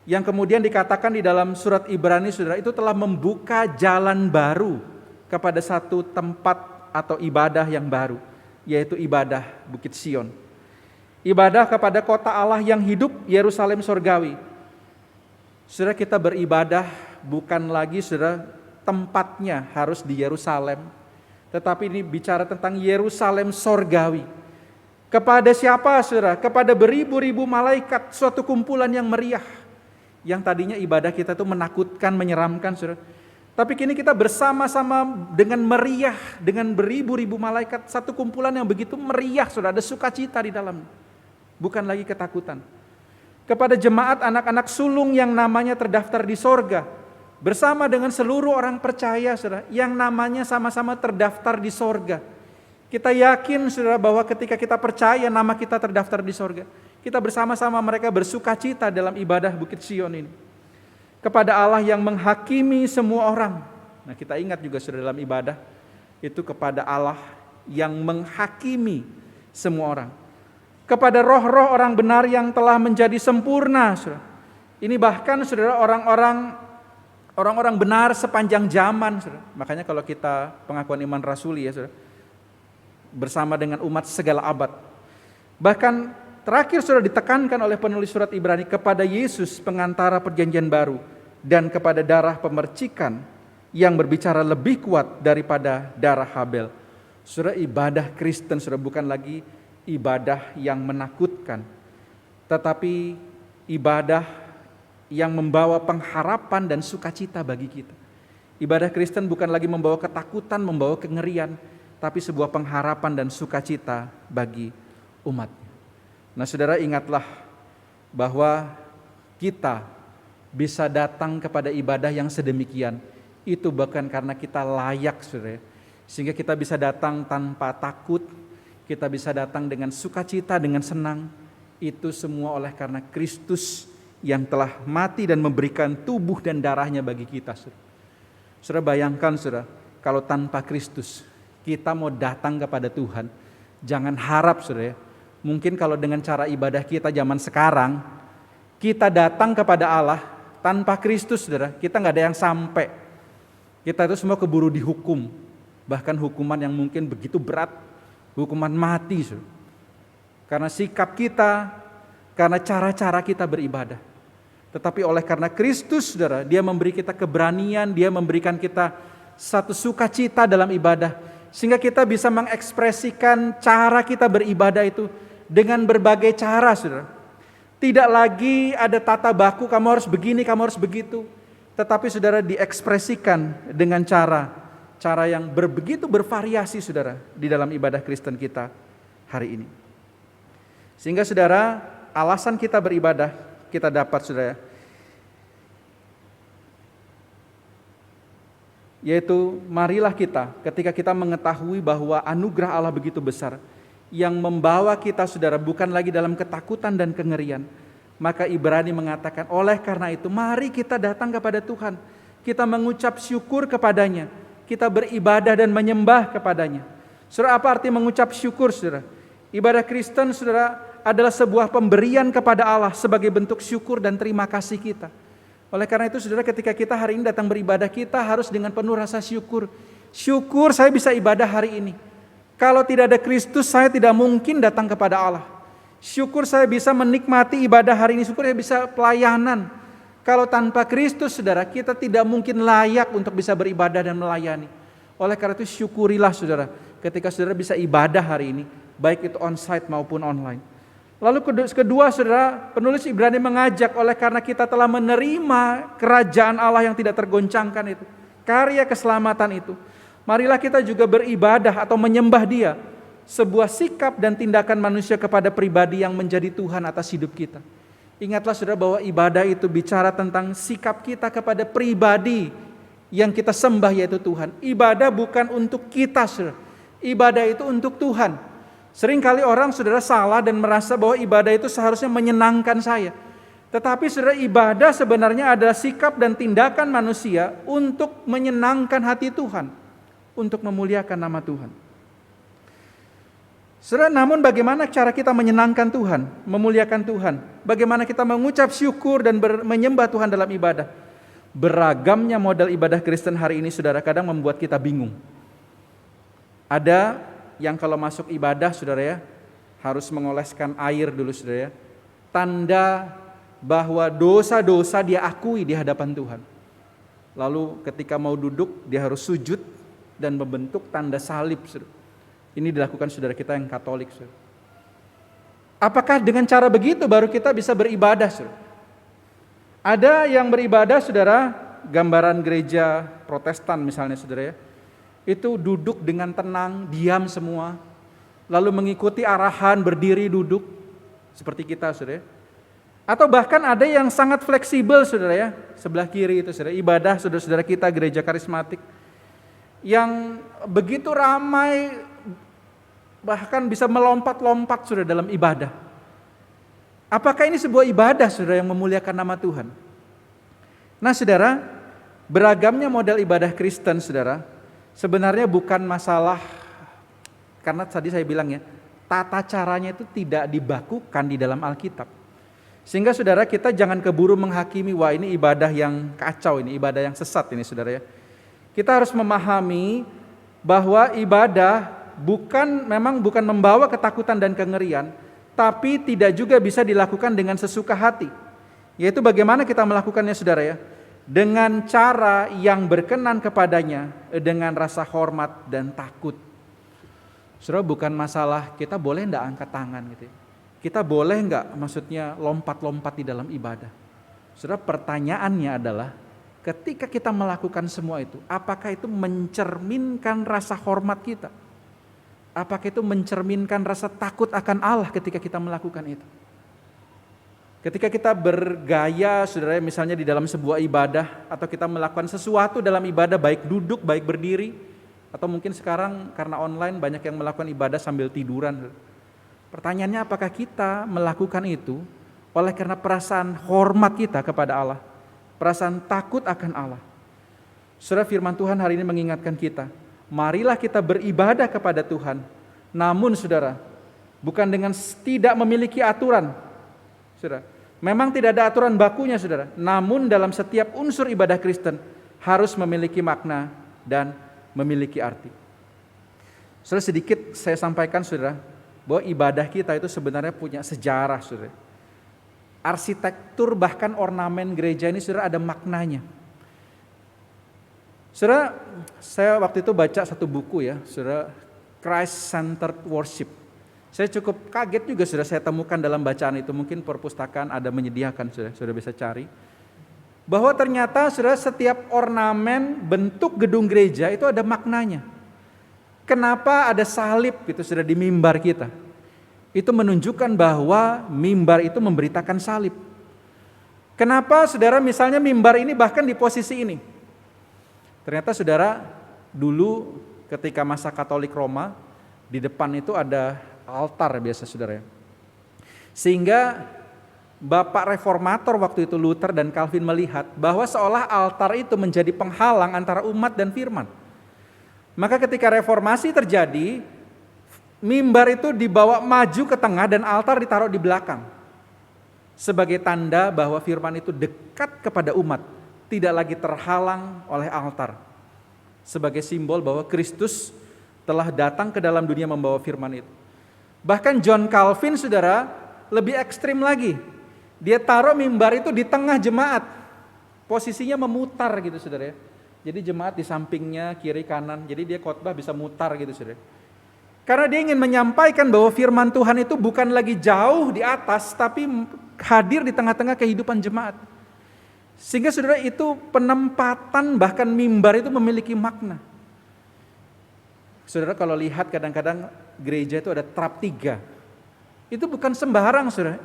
Speaker 3: Yang kemudian dikatakan di dalam surat Ibrani saudara, itu telah membuka jalan baru kepada satu tempat atau ibadah yang baru, yaitu ibadah Bukit Sion. Ibadah kepada kota Allah yang hidup, Yerusalem sorgawi. Saudara, kita beribadah bukan lagi saudara tempatnya harus di Yerusalem, tetapi ini bicara tentang Yerusalem sorgawi. Kepada siapa saudara? Kepada beribu-ribu malaikat, suatu kumpulan yang meriah. Yang tadinya ibadah kita itu menakutkan, menyeramkan saudara. Tapi kini kita bersama-sama dengan meriah, dengan beribu-ribu malaikat, satu kumpulan yang begitu meriah saudara, ada sukacita di dalam. Bukan lagi ketakutan. Kepada jemaat anak-anak sulung yang namanya terdaftar di sorga, bersama dengan seluruh orang percaya saudara, yang namanya sama-sama terdaftar di sorga. Kita yakin saudara bahwa ketika kita percaya nama kita terdaftar di sorga, kita bersama-sama mereka bersuka cita dalam ibadah Bukit Sion ini. Kepada Allah yang menghakimi semua orang. Nah, kita ingat juga saudara dalam ibadah, itu kepada Allah yang menghakimi semua orang. Kepada roh-roh orang benar yang telah menjadi sempurna, saudara. Ini bahkan saudara orang-orang benar sepanjang zaman, saudara. Makanya kalau kita pengakuan iman rasuli ya, saudara, bersama dengan umat segala abad. Bahkan terakhir sudah ditekankan oleh penulis surat Ibrani kepada Yesus pengantara perjanjian baru dan kepada darah pemercikan yang berbicara lebih kuat daripada darah Habel. Saudara, ibadah Kristen sudah bukan lagi ibadah yang menakutkan, tetapi ibadah yang membawa pengharapan dan sukacita bagi kita. Ibadah Kristen bukan lagi membawa ketakutan, membawa kengerian, tapi sebuah pengharapan dan sukacita bagi umatnya. Nah saudara, ingatlah bahwa kita bisa datang kepada ibadah yang sedemikian, itu bukan karena kita layak saudara, sehingga kita bisa datang tanpa takut, kita bisa datang dengan sukacita, dengan senang. Itu semua oleh karena Kristus yang telah mati dan memberikan tubuh dan darahnya bagi kita. Saudara bayangkan saudara, kalau tanpa Kristus kita mau datang kepada Tuhan, jangan harap saudara, mungkin kalau dengan cara ibadah kita zaman sekarang, kita datang kepada Allah tanpa Kristus saudara, kita gak ada yang sampai. Kita itu semua keburu dihukum, bahkan hukuman yang mungkin begitu berat, hukuman mati saudara. Karena sikap kita, karena cara-cara kita beribadah. Tetapi oleh karena Kristus saudara, Dia memberi kita keberanian, Dia memberikan kita satu sukacita dalam ibadah, sehingga kita bisa mengekspresikan cara kita beribadah itu dengan berbagai cara saudara. Tidak lagi ada tata baku, kamu harus begini, kamu harus begitu. Tetapi saudara diekspresikan dengan cara yang begitu bervariasi saudara di dalam ibadah Kristen kita hari ini. Sehingga saudara, alasan kita beribadah kita dapat saudara, yaitu marilah kita ketika kita mengetahui bahwa anugerah Allah begitu besar yang membawa kita saudara bukan lagi dalam ketakutan dan kengerian, maka Ibrani mengatakan oleh karena itu mari kita datang kepada Tuhan, kita mengucap syukur kepadanya, kita beribadah dan menyembah kepadanya. Saudara, apa arti mengucap syukur saudara? Ibadah Kristen saudara adalah sebuah pemberian kepada Allah sebagai bentuk syukur dan terima kasih kita. Oleh karena itu saudara, ketika kita hari ini datang beribadah, kita harus dengan penuh rasa syukur. Syukur saya bisa ibadah hari ini. Kalau tidak ada Kristus, saya tidak mungkin datang kepada Allah. Syukur saya bisa menikmati ibadah hari ini. Syukur saya bisa pelayanan. Kalau tanpa Kristus saudara, kita tidak mungkin layak untuk bisa beribadah dan melayani. Oleh karena itu syukurilah saudara, ketika saudara bisa ibadah hari ini, baik itu onsite maupun online. Lalu kedua saudara, penulis Ibrani mengajak oleh karena kita telah menerima kerajaan Allah yang tidak tergoncangkan itu, karya keselamatan itu, marilah kita juga beribadah atau menyembah Dia, sebuah sikap dan tindakan manusia kepada pribadi yang menjadi Tuhan atas hidup kita. Ingatlah saudara bahwa ibadah itu bicara tentang sikap kita kepada pribadi yang kita sembah yaitu Tuhan. Ibadah bukan untuk kita saudara, ibadah itu untuk Tuhan. Seringkali orang saudara salah dan merasa bahwa ibadah itu seharusnya menyenangkan saya. Tetapi saudara, ibadah sebenarnya adalah sikap dan tindakan manusia untuk menyenangkan hati Tuhan, untuk memuliakan nama Tuhan. Saudara, namun bagaimana cara kita menyenangkan Tuhan, memuliakan Tuhan? Bagaimana kita mengucap syukur dan menyembah Tuhan dalam ibadah? Beragamnya model ibadah Kristen hari ini saudara kadang membuat kita bingung. Ada yang kalau masuk ibadah saudara ya, harus mengoleskan air dulu saudara ya. Tanda bahwa dosa-dosa dia akui di hadapan Tuhan. Lalu ketika mau duduk dia harus sujud dan membentuk tanda salib saudara. Ini dilakukan saudara kita yang Katolik saudara. Apakah dengan cara begitu baru kita bisa beribadah saudara? Ada yang beribadah saudara, gambaran gereja Protestan misalnya saudara ya, itu duduk dengan tenang, diam semua, lalu mengikuti arahan berdiri duduk seperti kita saudara. Atau bahkan ada yang sangat fleksibel saudara ya, sebelah kiri itu saudara, ibadah saudara-saudara kita gereja karismatik yang begitu ramai bahkan bisa melompat-lompat saudara dalam ibadah. Apakah ini sebuah ibadah saudara yang memuliakan nama Tuhan? Nah saudara, beragamnya model ibadah Kristen saudara, sebenarnya bukan masalah, karena tadi saya bilang ya, tata caranya itu tidak dibakukan di dalam Alkitab. Sehingga saudara kita jangan keburu menghakimi, wah ini ibadah yang kacau, ini ibadah yang sesat ini saudara ya. Kita harus memahami bahwa ibadah memang bukan membawa ketakutan dan kengerian, tapi tidak juga bisa dilakukan dengan sesuka hati. Yaitu bagaimana kita melakukannya saudara ya, dengan cara yang berkenan kepadanya, dengan rasa hormat dan takut. Saudara, bukan masalah kita boleh enggak angkat tangan gitu ya. Kita boleh enggak maksudnya lompat-lompat di dalam ibadah. Saudara, pertanyaannya adalah ketika kita melakukan semua itu, apakah itu mencerminkan rasa hormat kita? Apakah itu mencerminkan rasa takut akan Allah ketika kita melakukan itu? Ketika kita bergaya, saudara, misalnya di dalam sebuah ibadah, atau kita melakukan sesuatu dalam ibadah, baik duduk, baik berdiri, atau mungkin sekarang karena online banyak yang melakukan ibadah sambil tiduran. Pertanyaannya, apakah kita melakukan itu oleh karena perasaan hormat kita kepada Allah, perasaan takut akan Allah? Saudara, firman Tuhan hari ini mengingatkan kita, marilah kita beribadah kepada Tuhan. Namun saudara, bukan dengan tidak memiliki aturan. Saudara, memang tidak ada aturan bakunya saudara. Namun dalam setiap unsur ibadah Kristen harus memiliki makna dan memiliki arti. Saudara, sedikit saya sampaikan saudara, bahwa ibadah kita itu sebenarnya punya sejarah saudara. Arsitektur bahkan ornamen gereja ini saudara ada maknanya. Saudara, saya waktu itu baca satu buku ya, saudara, Christ-Centered Worship. Saya cukup kaget juga saudara saya temukan dalam bacaan itu, mungkin perpustakaan ada menyediakan saudara bisa cari. Bahwa ternyata saudara setiap ornamen bentuk gedung gereja itu ada maknanya. Kenapa ada salib gitu saudara di mimbar kita? Itu menunjukkan bahwa mimbar itu memberitakan salib. Kenapa saudara misalnya mimbar ini bahkan di posisi ini? Ternyata saudara, dulu ketika masa Katolik Roma, di depan itu ada altar biasa saudara. Sehingga Bapak Reformator waktu itu Luther dan Calvin melihat bahwa seolah altar itu menjadi penghalang antara umat dan firman. Maka ketika reformasi terjadi, mimbar itu dibawa maju ke tengah dan altar ditaruh di belakang. Sebagai tanda bahwa firman itu dekat kepada umat, tidak lagi terhalang oleh altar. Sebagai simbol bahwa Kristus telah datang ke dalam dunia membawa firman itu. Bahkan John Calvin saudara lebih ekstrim lagi. Dia taruh mimbar itu di tengah jemaat. Posisinya memutar gitu saudara ya. Jadi jemaat di sampingnya, kiri kanan. Jadi dia khotbah bisa mutar gitu saudara. Karena dia ingin menyampaikan bahwa firman Tuhan itu bukan lagi jauh di atas, tapi hadir di tengah-tengah kehidupan jemaat. Sehingga saudara itu penempatan bahkan mimbar itu memiliki makna. Saudara kalau lihat kadang-kadang gereja itu ada trap 3. Itu bukan sembarang saudara.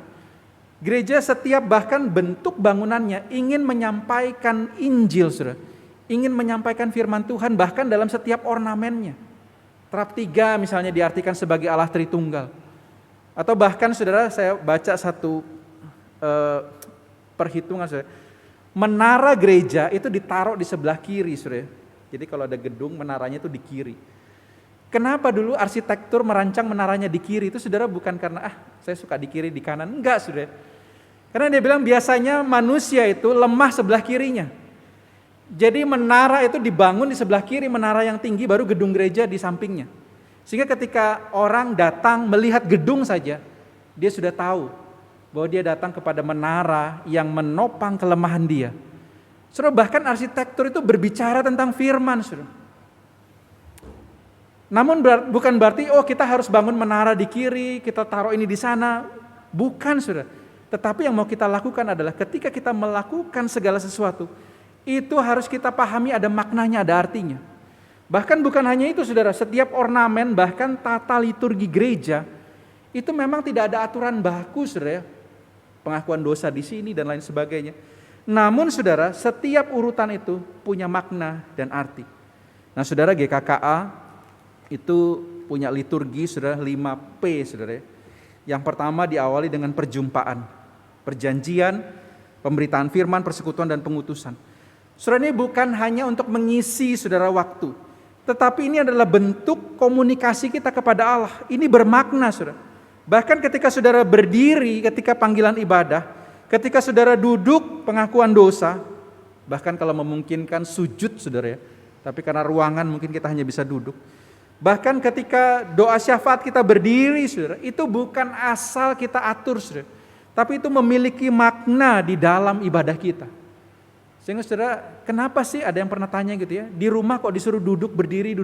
Speaker 3: Gereja setiap bahkan bentuk bangunannya ingin menyampaikan Injil saudara. Ingin menyampaikan firman Tuhan bahkan dalam setiap ornamennya. Trap 3 misalnya diartikan sebagai Allah Tritunggal. Atau bahkan saudara saya baca satu perhitungan saudara. Menara gereja itu ditaruh di sebelah kiri saudara. Jadi kalau ada gedung menaranya itu di kiri. Kenapa dulu arsitektur merancang menaranya di kiri itu saudara bukan karena saya suka di kiri di kanan. Enggak saudara. Karena dia bilang biasanya manusia itu lemah sebelah kirinya. Jadi menara itu dibangun di sebelah kiri, menara yang tinggi, baru gedung gereja di sampingnya. Sehingga ketika orang datang melihat gedung saja, dia sudah tahu bahwa dia datang kepada menara yang menopang kelemahan dia. Saudara, bahkan arsitektur itu berbicara tentang firman, saudara. Namun bukan berarti kita harus bangun menara di kiri, kita taruh ini di sana. Bukan saudara. Tetapi yang mau kita lakukan adalah ketika kita melakukan segala sesuatu, itu harus kita pahami ada maknanya, ada artinya. Bahkan bukan hanya itu saudara, setiap ornamen bahkan tata liturgi gereja itu memang tidak ada aturan baku saudara. Pengakuan dosa di sini dan lain sebagainya. Namun saudara, setiap urutan itu punya makna dan arti. Nah saudara, GKKA itu punya liturgi, saudara, 5P, saudara. Yang pertama diawali dengan perjumpaan, perjanjian, pemberitaan firman, persekutuan, dan pengutusan. Saudara, ini bukan hanya untuk mengisi, saudara, waktu, tetapi ini adalah bentuk komunikasi kita kepada Allah. Ini bermakna, saudara. Bahkan ketika saudara berdiri, ketika panggilan ibadah, ketika saudara duduk pengakuan dosa, bahkan kalau memungkinkan sujud, saudara ya. Tapi karena ruangan mungkin kita hanya bisa duduk. Bahkan ketika doa syafaat kita berdiri, saudara, itu bukan asal kita atur, saudara, tapi itu memiliki makna di dalam ibadah kita. Sehingga saudara, kenapa sih ada yang pernah tanya gitu ya, di rumah kok disuruh duduk berdiri.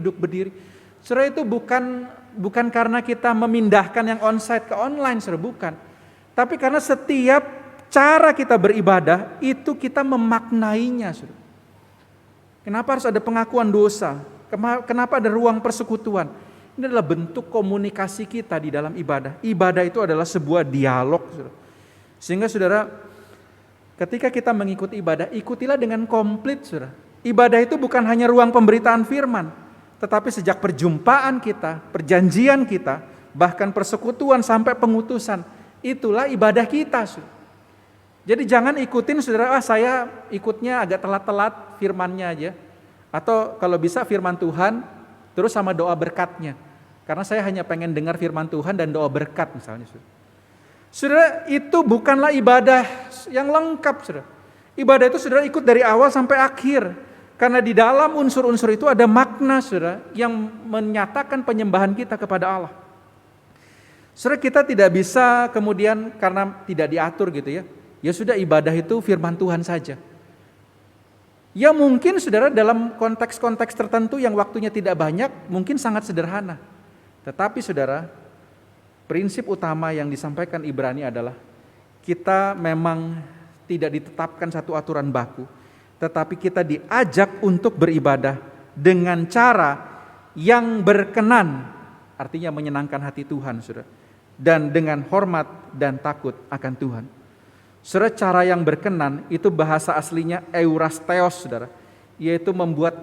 Speaker 3: Saudara, itu bukan karena kita memindahkan yang onsite ke online, saudara, bukan. Tapi karena setiap cara kita beribadah itu kita memaknainya, saudara. Kenapa harus ada pengakuan dosa? Kenapa ada ruang persekutuan? Ini adalah bentuk komunikasi kita di dalam ibadah. Ibadah itu adalah sebuah dialog, saudara. Sehingga saudara, ketika kita mengikuti ibadah, ikutilah dengan komplit, saudara. Ibadah itu bukan hanya ruang pemberitaan firman, tetapi sejak perjumpaan kita, perjanjian kita, bahkan persekutuan sampai pengutusan, itulah ibadah kita, saudara. Jadi jangan ikutin, saudara, saya ikutnya agak telat-telat firmannya aja. Atau kalau bisa firman Tuhan, terus sama doa berkatnya. Karena saya hanya pengen dengar firman Tuhan dan doa berkat misalnya, saudara. Saudara, itu bukanlah ibadah yang lengkap, saudara. Ibadah itu saudara ikut dari awal sampai akhir. Karena di dalam unsur-unsur itu ada makna, saudara, yang menyatakan penyembahan kita kepada Allah. Saudara, kita tidak bisa kemudian karena tidak diatur gitu ya. Ya sudah, ibadah itu firman Tuhan saja. Ya mungkin saudara dalam konteks-konteks tertentu yang waktunya tidak banyak, mungkin sangat sederhana. Tetapi saudara, prinsip utama yang disampaikan Ibrani adalah kita memang tidak ditetapkan satu aturan baku, tetapi kita diajak untuk beribadah dengan cara yang berkenan, artinya menyenangkan hati Tuhan, saudara, dan dengan hormat dan takut akan Tuhan. Saudara, cara yang berkenan itu bahasa aslinya eurasteos, saudara, yaitu membuat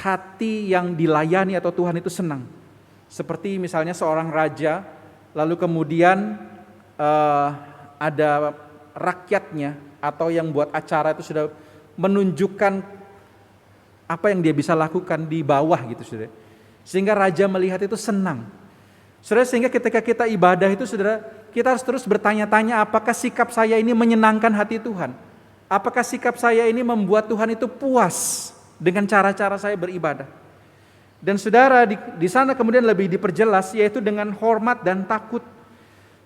Speaker 3: hati yang dilayani atau Tuhan itu senang. Seperti misalnya seorang raja, lalu kemudian ada rakyatnya atau yang buat acara itu sudah menunjukkan apa yang dia bisa lakukan di bawah gitu, saudara. Sehingga raja melihat itu senang. Saudara, sehingga ketika kita ibadah itu, saudara, kita harus terus bertanya-tanya, apakah sikap saya ini menyenangkan hati Tuhan? Apakah sikap saya ini membuat Tuhan itu puas dengan cara-cara saya beribadah? Dan saudara, di sana kemudian lebih diperjelas, yaitu dengan hormat dan takut.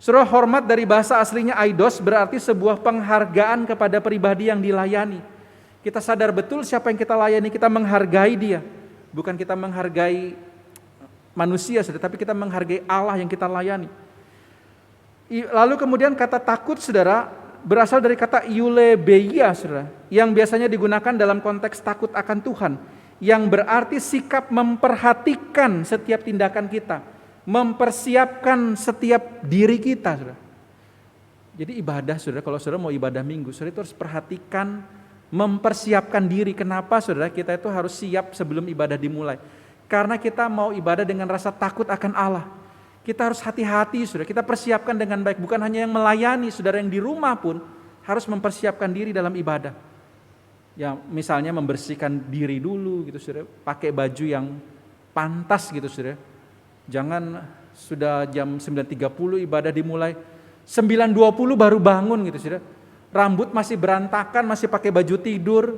Speaker 3: Saudara, hormat dari bahasa aslinya aidos berarti sebuah penghargaan kepada pribadi yang dilayani. Kita sadar betul siapa yang kita layani, kita menghargai dia. Bukan kita menghargai manusia, saudara, tapi kita menghargai Allah yang kita layani. Lalu kemudian kata takut, saudara, berasal dari kata eulebeia, saudara, yang biasanya digunakan dalam konteks takut akan Tuhan, yang berarti sikap memperhatikan setiap tindakan kita, mempersiapkan setiap diri kita, saudara. Jadi ibadah, saudara, kalau saudara mau ibadah minggu, saudara itu harus perhatikan, mempersiapkan diri. Kenapa, saudara? Kita itu harus siap sebelum ibadah dimulai. Karena kita mau ibadah dengan rasa takut akan Allah. Kita harus hati-hati, saudara. Kita persiapkan dengan baik. Bukan hanya yang melayani, saudara, yang di rumah pun harus mempersiapkan diri dalam ibadah. Ya, misalnya membersihkan diri dulu, gitu, saudara. Pakai baju yang pantas, gitu, saudara. Jangan sudah jam 9.30 ibadah dimulai, 9.20 baru bangun, gitu, saudara. Rambut masih berantakan, masih pakai baju tidur.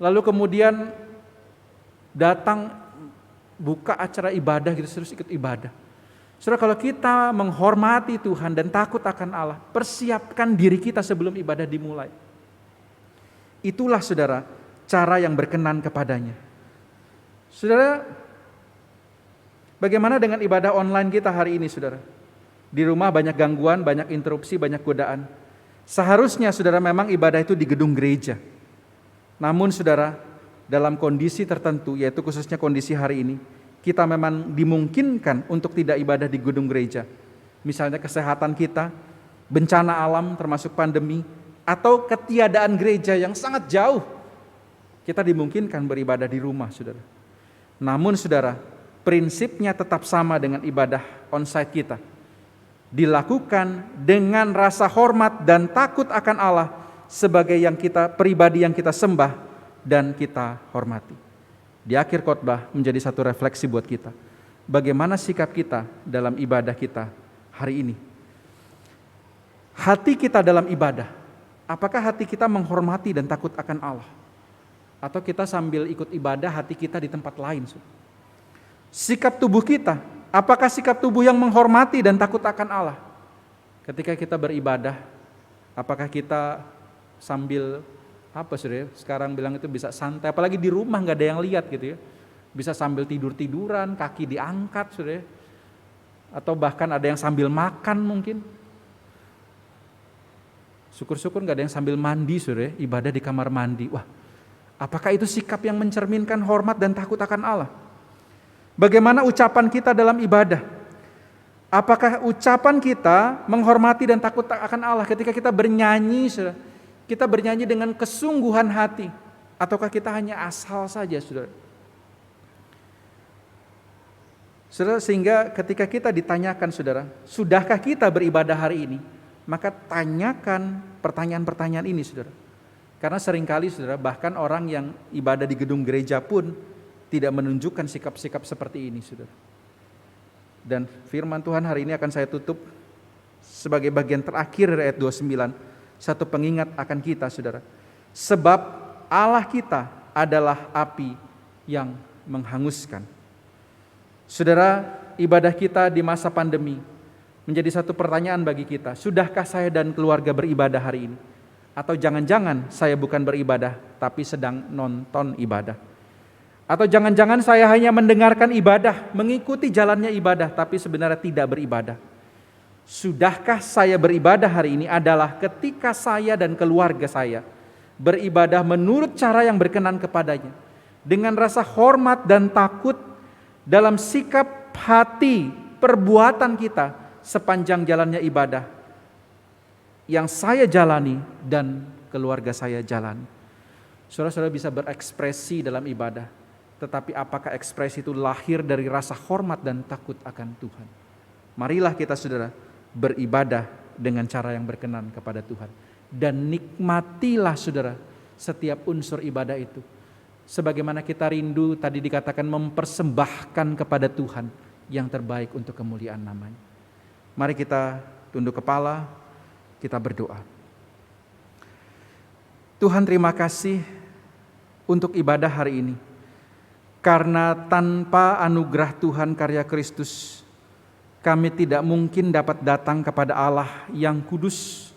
Speaker 3: Lalu kemudian datang buka acara ibadah, gitu, terus ikut ibadah. Saudara, kalau kita menghormati Tuhan dan takut akan Allah, persiapkan diri kita sebelum ibadah dimulai. Itulah, saudara, cara yang berkenan kepadanya. Saudara, bagaimana dengan ibadah online kita hari ini, saudara? Di rumah banyak gangguan, banyak interupsi, banyak godaan. Seharusnya, saudara, memang ibadah itu di gedung gereja. Namun, saudara, dalam kondisi tertentu, yaitu khususnya kondisi hari ini, kita memang dimungkinkan untuk tidak ibadah di gedung gereja. Misalnya kesehatan kita, bencana alam termasuk pandemi, atau ketiadaan gereja yang sangat jauh. Kita dimungkinkan beribadah di rumah, saudara. Namun, saudara, prinsipnya tetap sama dengan ibadah onsite kita. Dilakukan dengan rasa hormat dan takut akan Allah sebagai pribadi yang kita sembah dan kita hormati. Di akhir khotbah menjadi satu refleksi buat kita. Bagaimana sikap kita dalam ibadah kita hari ini? Hati kita dalam ibadah, apakah hati kita menghormati dan takut akan Allah? Atau kita sambil ikut ibadah hati kita di tempat lain? Sikap tubuh kita, apakah sikap tubuh yang menghormati dan takut akan Allah? Ketika kita beribadah, apakah kita sambil sekarang bilang itu bisa santai, apalagi di rumah nggak ada yang lihat gitu ya. Bisa sambil tidur-tiduran, kaki diangkat atau bahkan ada yang sambil makan mungkin. Syukur-syukur nggak ada yang sambil mandi ibadah di kamar mandi. Wah, apakah itu sikap yang mencerminkan hormat dan takut akan Allah? Bagaimana ucapan kita dalam ibadah? Apakah ucapan kita menghormati dan takut akan Allah ketika kita bernyanyi? Kita bernyanyi dengan kesungguhan hati, ataukah kita hanya asal saja, saudara? Saudara, sehingga ketika kita ditanyakan, saudara, sudahkah kita beribadah hari ini? Maka tanyakan pertanyaan-pertanyaan ini, saudara. Karena seringkali, saudara, bahkan orang yang ibadah di gedung gereja pun tidak menunjukkan sikap-sikap seperti ini, saudara. Dan firman Tuhan hari ini akan saya tutup sebagai bagian terakhir dari ayat 29. Satu pengingat akan kita, saudara. Sebab Allah kita adalah api yang menghanguskan. Saudara, ibadah kita di masa pandemi menjadi satu pertanyaan bagi kita. Sudahkah saya dan keluarga beribadah hari ini? Atau jangan-jangan saya bukan beribadah, tapi sedang nonton ibadah? Atau jangan-jangan saya hanya mendengarkan ibadah, mengikuti jalannya ibadah, tapi sebenarnya tidak beribadah? Sudahkah saya beribadah hari ini adalah ketika saya dan keluarga saya beribadah menurut cara yang berkenan kepadanya, dengan rasa hormat dan takut dalam sikap hati, perbuatan kita sepanjang jalannya ibadah yang saya jalani dan keluarga saya jalani. Saudara-saudara bisa berekspresi dalam ibadah, tetapi apakah ekspresi itu lahir dari rasa hormat dan takut akan Tuhan? Marilah kita, saudara, beribadah dengan cara yang berkenan kepada Tuhan. Dan nikmatilah, saudara, setiap unsur ibadah itu. Sebagaimana kita rindu tadi dikatakan mempersembahkan kepada Tuhan yang terbaik untuk kemuliaan namanya. Mari kita tunduk kepala, kita berdoa. Tuhan, terima kasih untuk ibadah hari ini. Karena tanpa anugerah Tuhan karya Kristus, kami tidak mungkin dapat datang kepada Allah yang kudus,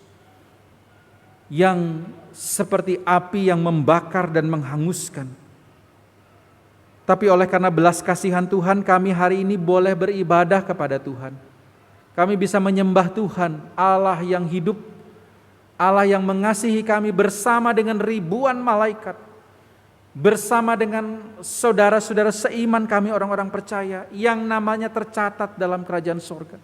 Speaker 3: yang seperti api yang membakar dan menghanguskan. Tapi oleh karena belas kasihan Tuhan, kami hari ini boleh beribadah kepada Tuhan. Kami bisa menyembah Tuhan, Allah yang hidup, Allah yang mengasihi kami bersama dengan ribuan malaikat, bersama dengan saudara-saudara seiman kami orang-orang percaya yang namanya tercatat dalam kerajaan surga.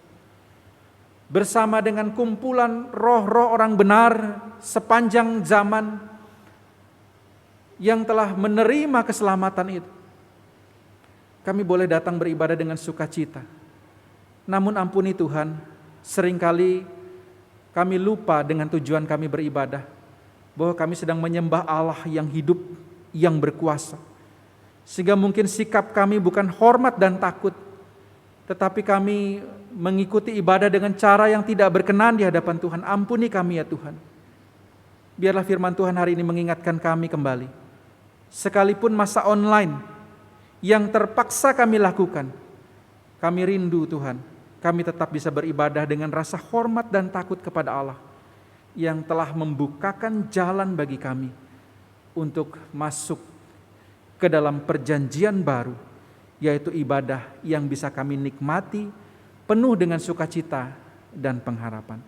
Speaker 3: Bersama dengan kumpulan roh-roh orang benar sepanjang zaman yang telah menerima keselamatan itu. Kami boleh datang beribadah dengan sukacita. Namun ampuni Tuhan, seringkali kami lupa dengan tujuan kami beribadah, bahwa kami sedang menyembah Allah yang hidup, yang berkuasa. Sehingga mungkin sikap kami bukan hormat dan takut, tetapi kami mengikuti ibadah dengan cara yang tidak berkenan di hadapan Tuhan. Ampuni kami ya Tuhan. Biarlah firman Tuhan hari ini mengingatkan kami kembali. Sekalipun masa online yang terpaksa kami lakukan, kami rindu Tuhan, kami tetap bisa beribadah dengan rasa hormat dan takut kepada Allah yang telah membukakan jalan bagi kami untuk masuk ke dalam perjanjian baru, yaitu ibadah yang bisa kami nikmati penuh dengan sukacita dan pengharapan.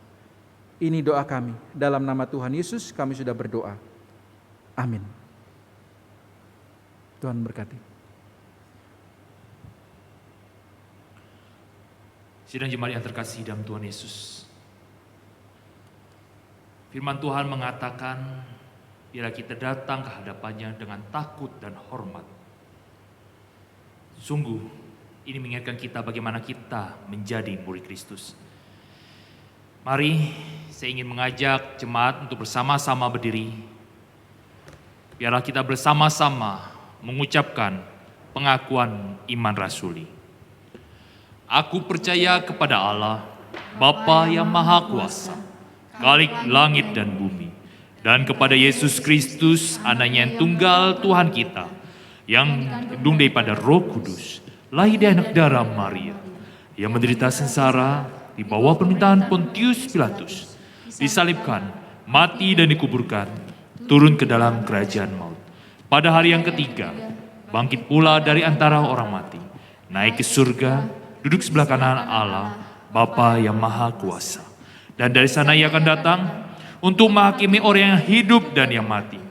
Speaker 3: Ini doa kami, dalam nama Tuhan Yesus kami sudah berdoa. Amin. Tuhan berkati.
Speaker 1: Sidang jemaat yang terkasih dalam Tuhan Yesus, firman Tuhan mengatakan, bila kita datang ke hadapannya dengan takut dan hormat, sungguh Ini mengingatkan kita bagaimana kita menjadi murid Kristus. Mari saya ingin mengajak jemaat untuk bersama-sama berdiri. Biarlah kita bersama-sama mengucapkan pengakuan iman rasuli. Aku percaya kepada Allah, Bapa yang Maha Kuasa, Khalik langit dan bumi, dan kepada Yesus Kristus, Anaknya yang tunggal Tuhan kita, yang didung daripada Roh Kudus, lahir dari anak darah Maria, yang menderita sengsara di bawah pemerintahan Pontius Pilatus, disalibkan, mati dan dikuburkan, turun ke dalam kerajaan maut. Pada hari yang ketiga, bangkit pula dari antara orang mati, naik ke surga, duduk sebelah kanan Allah, Bapa yang Maha Kuasa. Dan dari sana Ia akan datang untuk menghakimi orang yang hidup dan yang mati.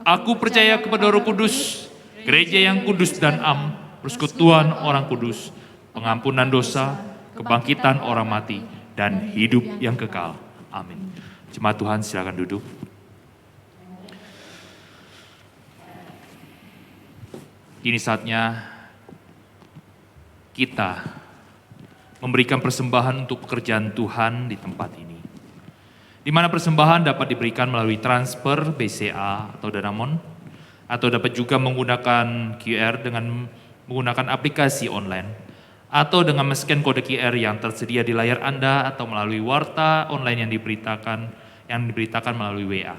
Speaker 1: Aku percaya kepada Roh Kudus, gereja yang kudus dan persekutuan orang kudus, pengampunan dosa, kebangkitan orang mati, dan hidup yang kekal. Amin. Jemaat Tuhan, silakan duduk. Kini saatnya kita memberikan persembahan untuk pekerjaan Tuhan di tempat ini. Di mana persembahan dapat diberikan melalui transfer BCA atau Danamon, atau dapat juga menggunakan QR dengan menggunakan aplikasi online, atau dengan men-scan kode QR yang tersedia di layar Anda, atau melalui warta online yang diberitakan melalui WA.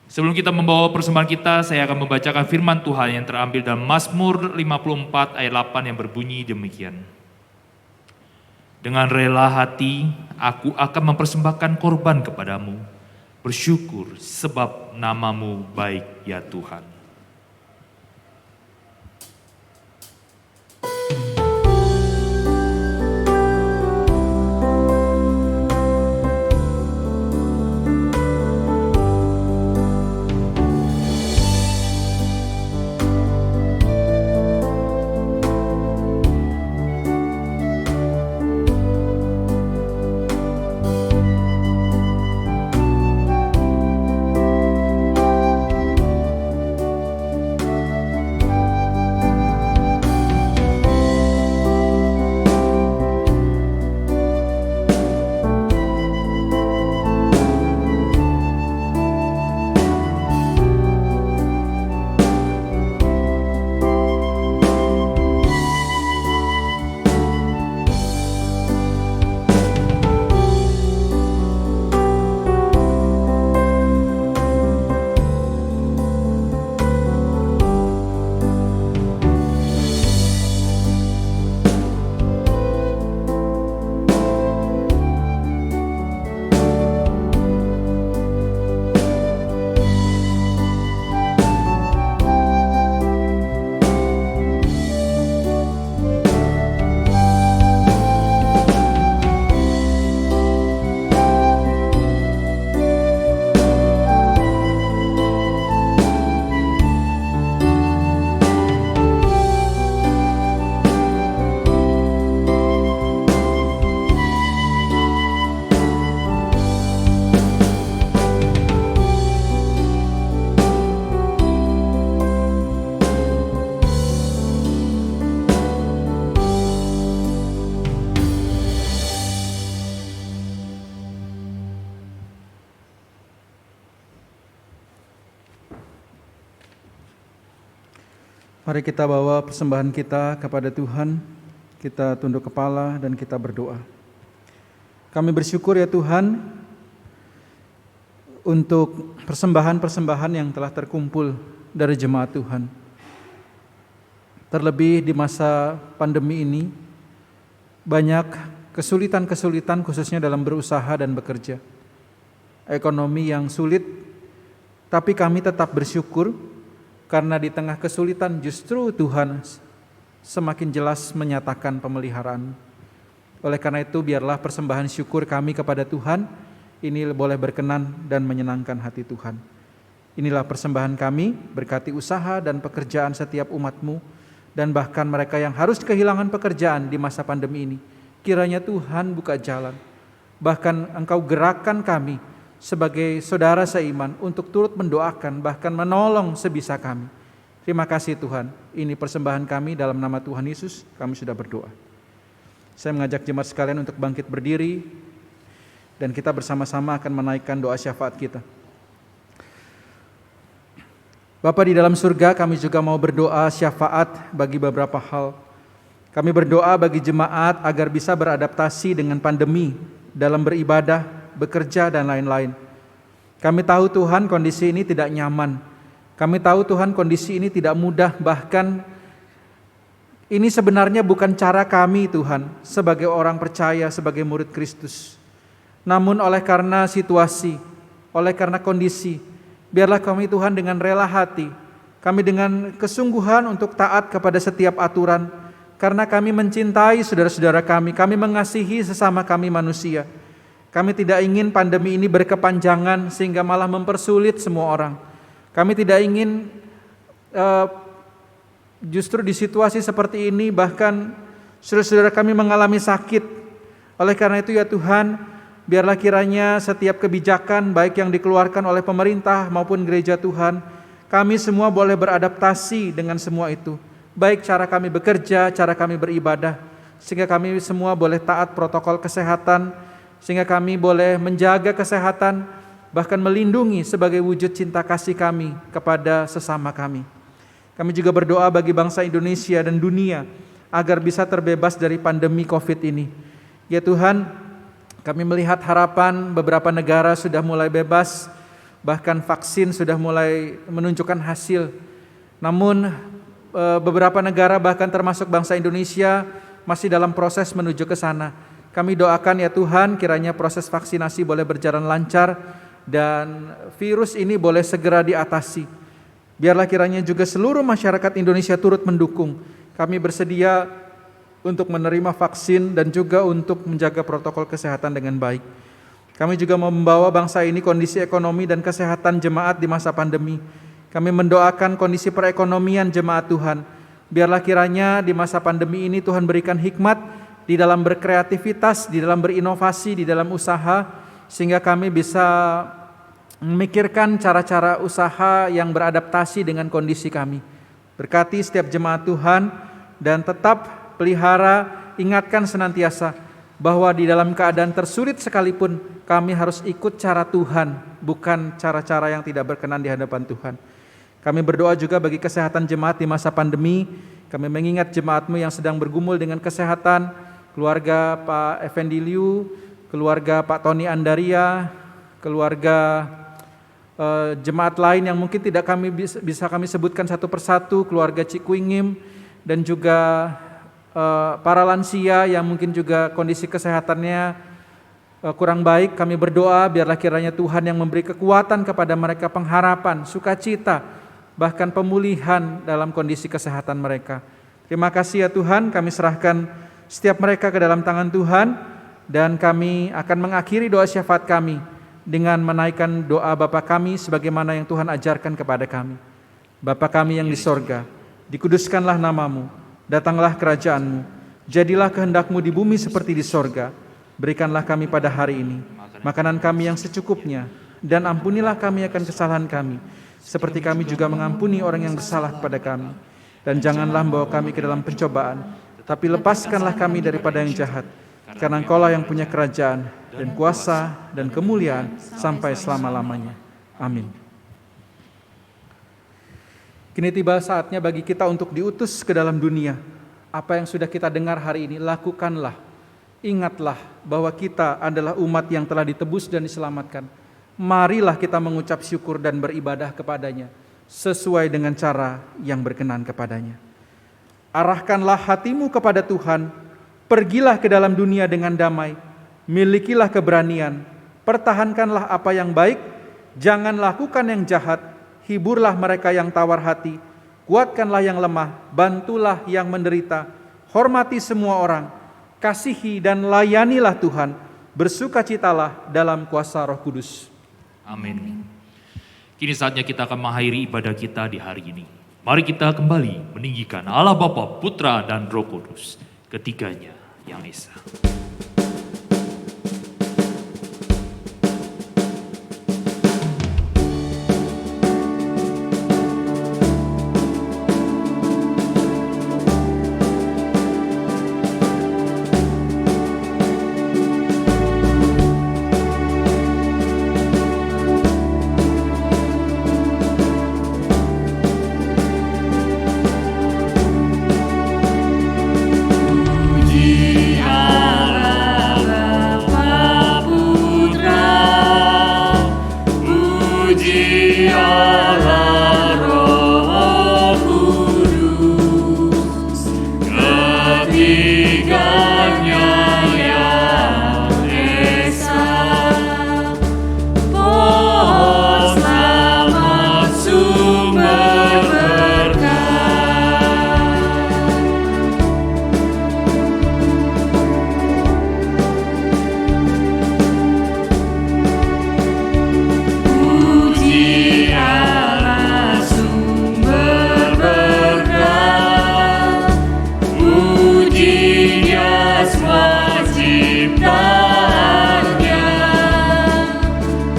Speaker 1: Sebelum kita membawa persembahan kita, saya akan membacakan firman Tuhan yang terambil dalam Mazmur 54 ayat 8 yang berbunyi demikian. Dengan rela hati, aku akan mempersembahkan korban kepadamu, bersyukur sebab nama-Mu baik ya Tuhan.
Speaker 3: Mari kita bawa persembahan kita kepada Tuhan, kita tunduk kepala dan kita berdoa. Kami bersyukur ya Tuhan untuk persembahan-persembahan yang telah terkumpul dari jemaat Tuhan. Terlebih di masa pandemi ini, banyak kesulitan-kesulitan khususnya dalam berusaha dan bekerja. Ekonomi yang sulit, tapi kami tetap bersyukur karena di tengah kesulitan justru Tuhan semakin jelas menyatakan pemeliharaan. Oleh karena itu biarlah persembahan syukur kami kepada Tuhan ini boleh berkenan dan menyenangkan hati Tuhan. Inilah persembahan kami, berkati usaha dan pekerjaan setiap umat-Mu, dan bahkan mereka yang harus kehilangan pekerjaan di masa pandemi ini. Kiranya Tuhan buka jalan, bahkan Engkau gerakkan kami sebagai saudara seiman untuk turut mendoakan, bahkan menolong sebisa kami. Terima kasih Tuhan, ini persembahan kami dalam nama Tuhan Yesus, kami sudah berdoa. Saya mengajak jemaat sekalian untuk bangkit berdiri, dan kita bersama-sama akan menaikkan doa syafaat kita. Bapa di dalam surga, kami juga mau berdoa syafaat bagi beberapa hal. Kami berdoa bagi jemaat agar bisa beradaptasi dengan pandemi dalam beribadah, bekerja, dan lain-lain. Kami tahu Tuhan kondisi ini tidak nyaman. Kami tahu Tuhan kondisi ini tidak mudah, bahkan ini sebenarnya bukan cara kami Tuhan sebagai orang percaya, sebagai murid Kristus. Namun oleh karena situasi, oleh karena kondisi, biarlah kami Tuhan dengan rela hati, kami dengan kesungguhan untuk taat kepada setiap aturan, karena kami mencintai saudara-saudara kami mengasihi sesama kami manusia. Kami tidak ingin pandemi ini berkepanjangan sehingga malah mempersulit semua orang. Kami tidak ingin justru di situasi seperti ini bahkan saudara-saudara kami mengalami sakit. Oleh karena itu ya Tuhan, biarlah kiranya setiap kebijakan baik yang dikeluarkan oleh pemerintah maupun gereja Tuhan, kami semua boleh beradaptasi dengan semua itu. Baik cara kami bekerja, cara kami beribadah, sehingga kami semua boleh taat protokol kesehatan, sehingga kami boleh menjaga kesehatan, bahkan melindungi sebagai wujud cinta kasih kami kepada sesama kami. Kami juga berdoa bagi bangsa Indonesia dan dunia agar bisa terbebas dari pandemi COVID ini. Ya Tuhan, kami melihat harapan beberapa negara sudah mulai bebas, bahkan vaksin sudah mulai menunjukkan hasil. Namun beberapa negara bahkan termasuk bangsa Indonesia masih dalam proses menuju ke sana. Kami doakan ya Tuhan, kiranya proses vaksinasi boleh berjalan lancar dan virus ini boleh segera diatasi. Biarlah kiranya juga seluruh masyarakat Indonesia turut mendukung. Kami bersedia untuk menerima vaksin dan juga untuk menjaga protokol kesehatan dengan baik. Kami juga membawa bangsa ini kondisi ekonomi dan kesehatan jemaat di masa pandemi. Kami mendoakan kondisi perekonomian jemaat Tuhan. Biarlah kiranya di masa pandemi ini Tuhan berikan hikmat di dalam berkreativitas, di dalam berinovasi, di dalam usaha, sehingga kami bisa memikirkan cara-cara usaha yang beradaptasi dengan kondisi kami. Berkati setiap jemaat Tuhan dan tetap pelihara, ingatkan senantiasa bahwa di dalam keadaan tersulit sekalipun kami harus ikut cara Tuhan, bukan cara-cara yang tidak berkenan di hadapan Tuhan. Kami berdoa juga bagi kesehatan jemaat di masa pandemi. Kami mengingat jemaat-Mu yang sedang bergumul dengan kesehatan, keluarga Pak Effendi Liu, keluarga Pak Tony Andaria, keluarga jemaat lain yang mungkin tidak kami bisa kami sebutkan satu persatu, keluarga Cikuingim, dan juga para lansia yang mungkin juga kondisi kesehatannya kurang baik. Kami berdoa biarlah kiranya Tuhan yang memberi kekuatan kepada mereka, pengharapan, sukacita, bahkan pemulihan dalam kondisi kesehatan mereka. Terima kasih ya Tuhan, kami serahkan setiap mereka ke dalam tangan Tuhan, dan kami akan mengakhiri doa syafaat kami dengan menaikkan doa Bapa kami sebagaimana yang Tuhan ajarkan kepada kami. Bapa kami yang di sorga, dikuduskanlah namamu, datanglah kerajaan-Mu, jadilah kehendak-Mu di bumi seperti di sorga. Berikanlah kami pada hari ini makanan kami yang secukupnya, dan ampunilah kami akan kesalahan kami, seperti kami juga mengampuni orang yang bersalah kepada kami. Dan janganlah membawa kami ke dalam pencobaan, tapi lepaskanlah kami daripada yang jahat, karena Engkau-lah yang punya kerajaan dan kuasa dan kemuliaan sampai selama-lamanya. Amin. Kini tiba saatnya bagi kita untuk diutus ke dalam dunia. Apa yang sudah kita dengar hari ini, lakukanlah. Ingatlah bahwa kita adalah umat yang telah ditebus dan diselamatkan. Marilah kita mengucap syukur dan beribadah kepadanya sesuai dengan cara yang berkenan kepadanya. Arahkanlah hatimu kepada Tuhan, pergilah ke dalam dunia dengan damai, milikilah keberanian, pertahankanlah apa yang baik, jangan lakukan yang jahat, hiburlah mereka yang tawar hati, kuatkanlah yang lemah, bantulah yang menderita, hormati semua orang, kasihi dan layanilah Tuhan, bersukacitalah dalam kuasa Roh Kudus.
Speaker 1: Amin. Kini saatnya kita akan mengakhiri ibadah kita di hari ini. Mari kita kembali meninggikan Allah Bapa, Putra, dan Roh Kudus, ketiganya yang esa.
Speaker 2: Tinggalnya yang esa, pohon selamat sumber berkah. Puji Allah sumber berkah, puji Dia semua ciptaannya,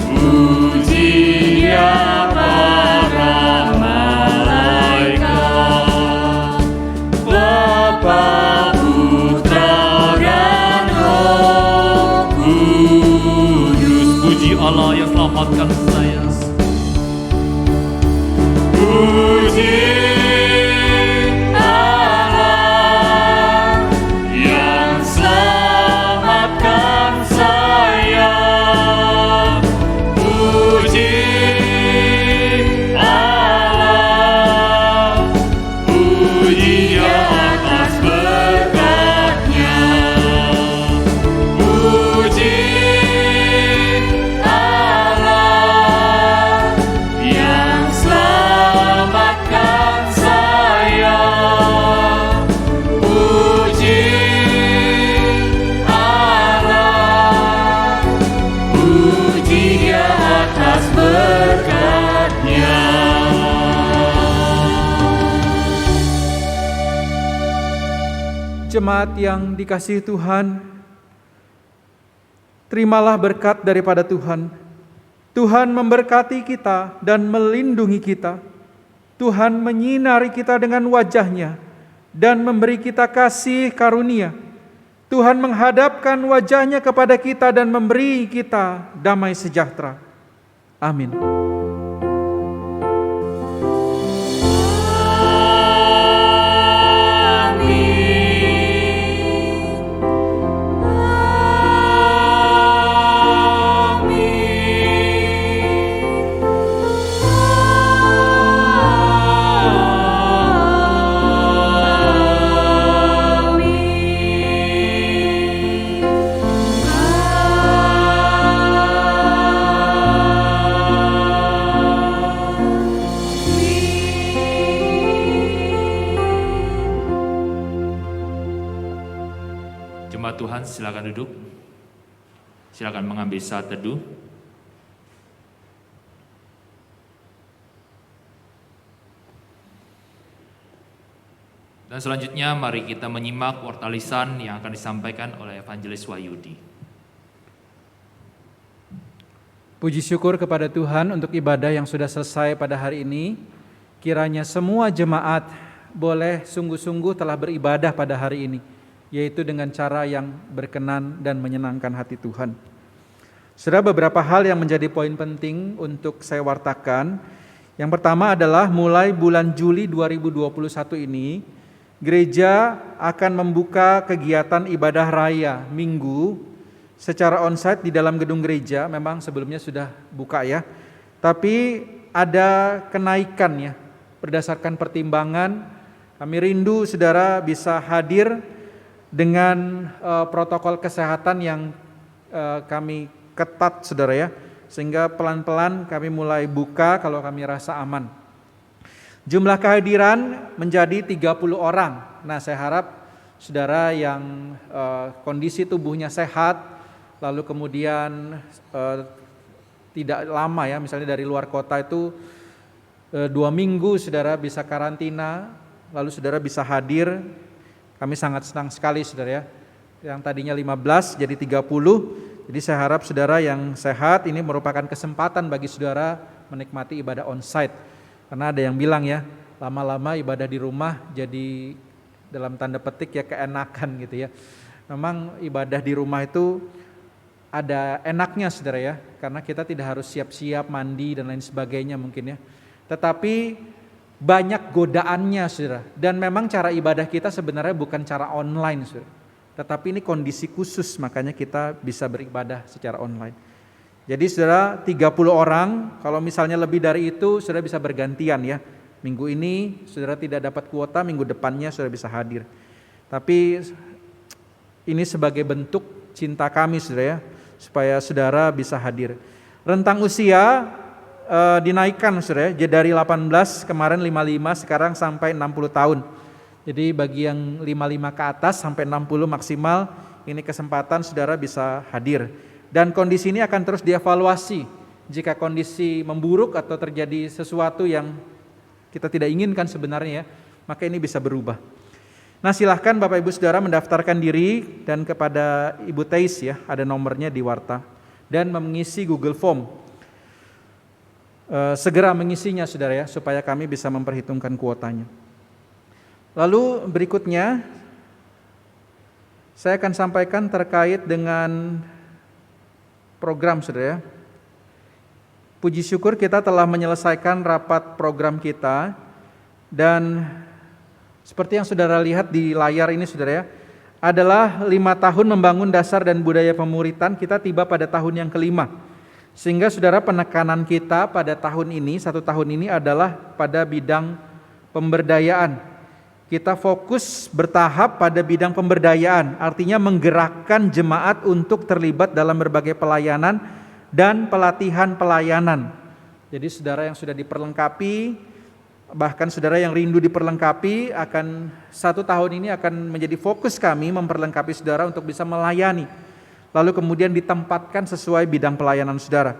Speaker 2: puji Dia para malaikat, Bapa, Putra, dan Roh Kudus.
Speaker 1: Puji Allah yang selamatkan saya.
Speaker 2: Puji Allah yang selamatkan saya. Puji Allah, puji Dia atas berkat-Nya. Puji Allah yang selamatkan saya. Puji Allah, puji Dia atas berkat-Nya.
Speaker 3: Jemaat yang dikasihi Tuhan, terimalah berkat daripada Tuhan. Tuhan memberkati kita dan melindungi kita. Tuhan menyinari kita dengan wajah-Nya dan memberi kita kasih karunia. Tuhan menghadapkan wajah-Nya kepada kita dan memberi kita damai sejahtera. Amin.
Speaker 1: Jemaat Tuhan, silakan duduk. Silakan mengambil saat teduh. Dan selanjutnya mari kita menyimak warta lisan yang akan disampaikan oleh Evangelis Wahyudi.
Speaker 3: Puji syukur kepada Tuhan untuk ibadah yang sudah selesai pada hari ini. Kiranya semua jemaat boleh sungguh-sungguh telah beribadah pada hari ini, yaitu dengan cara yang berkenan dan menyenangkan hati Tuhan. Sudah beberapa hal yang menjadi poin penting untuk saya wartakan. Yang pertama adalah mulai bulan Juli 2021 ini, gereja akan membuka kegiatan ibadah raya Minggu secara onsite di dalam gedung gereja. Memang sebelumnya sudah buka ya, tapi ada kenaikan ya. Berdasarkan pertimbangan, kami rindu saudara bisa hadir dengan protokol kesehatan yang kami ketat saudara ya, sehingga pelan-pelan kami mulai buka kalau kami rasa aman. Jumlah kehadiran menjadi 30 orang. Nah, saya harap saudara yang kondisi tubuhnya sehat, lalu kemudian tidak lama ya, misalnya dari luar kota itu 2 minggu saudara bisa karantina, lalu saudara bisa hadir. Kami sangat senang sekali saudara ya. Yang tadinya 15 jadi 30. Jadi saya harap saudara yang sehat, ini merupakan kesempatan bagi saudara menikmati ibadah onsite. Karena ada yang bilang ya, lama-lama ibadah di rumah jadi dalam tanda petik ya keenakan gitu ya. Memang ibadah di rumah itu ada enaknya saudara ya, karena kita tidak harus siap-siap mandi dan lain sebagainya mungkin ya. Tetapi banyak godaannya saudara, dan memang cara ibadah kita sebenarnya bukan cara online saudara, tetapi ini kondisi khusus makanya kita bisa beribadah secara online. Jadi saudara 30 orang, kalau misalnya lebih dari itu saudara bisa bergantian ya. Minggu ini saudara tidak dapat kuota, minggu depannya saudara bisa hadir. Tapi ini sebagai bentuk cinta kami saudara ya, supaya saudara bisa hadir. Rentang usia dinaikkan saudara ya, dari 18 kemarin 55 sekarang sampai 60 tahun. Jadi bagi yang 55 ke atas sampai 60 maksimal, ini kesempatan saudara bisa hadir. Dan kondisi ini akan terus dievaluasi. Jika kondisi memburuk atau terjadi sesuatu yang kita tidak inginkan sebenarnya, maka ini bisa berubah. Nah, silahkan Bapak Ibu Saudara mendaftarkan diri, dan kepada Ibu Teis ya, ada nomornya di warta, dan mengisi Google Form. Segera mengisinya saudara ya, supaya kami bisa memperhitungkan kuotanya. Lalu berikutnya saya akan sampaikan terkait dengan program saudara ya. Puji syukur kita telah menyelesaikan rapat program kita, dan seperti yang saudara lihat di layar ini saudara ya, adalah 5 tahun membangun dasar dan budaya pemuritan. Kita tiba pada tahun yang kelima. Sehingga saudara, penekanan kita pada tahun ini, 1 tahun ini adalah pada bidang pemberdayaan. Kita fokus bertahap pada bidang pemberdayaan, artinya menggerakkan jemaat untuk terlibat dalam berbagai pelayanan dan pelatihan pelayanan. Jadi saudara yang sudah diperlengkapi, bahkan saudara yang rindu diperlengkapi, akan 1 tahun ini akan menjadi fokus kami memperlengkapi saudara untuk bisa melayani. Lalu kemudian ditempatkan sesuai bidang pelayanan saudara.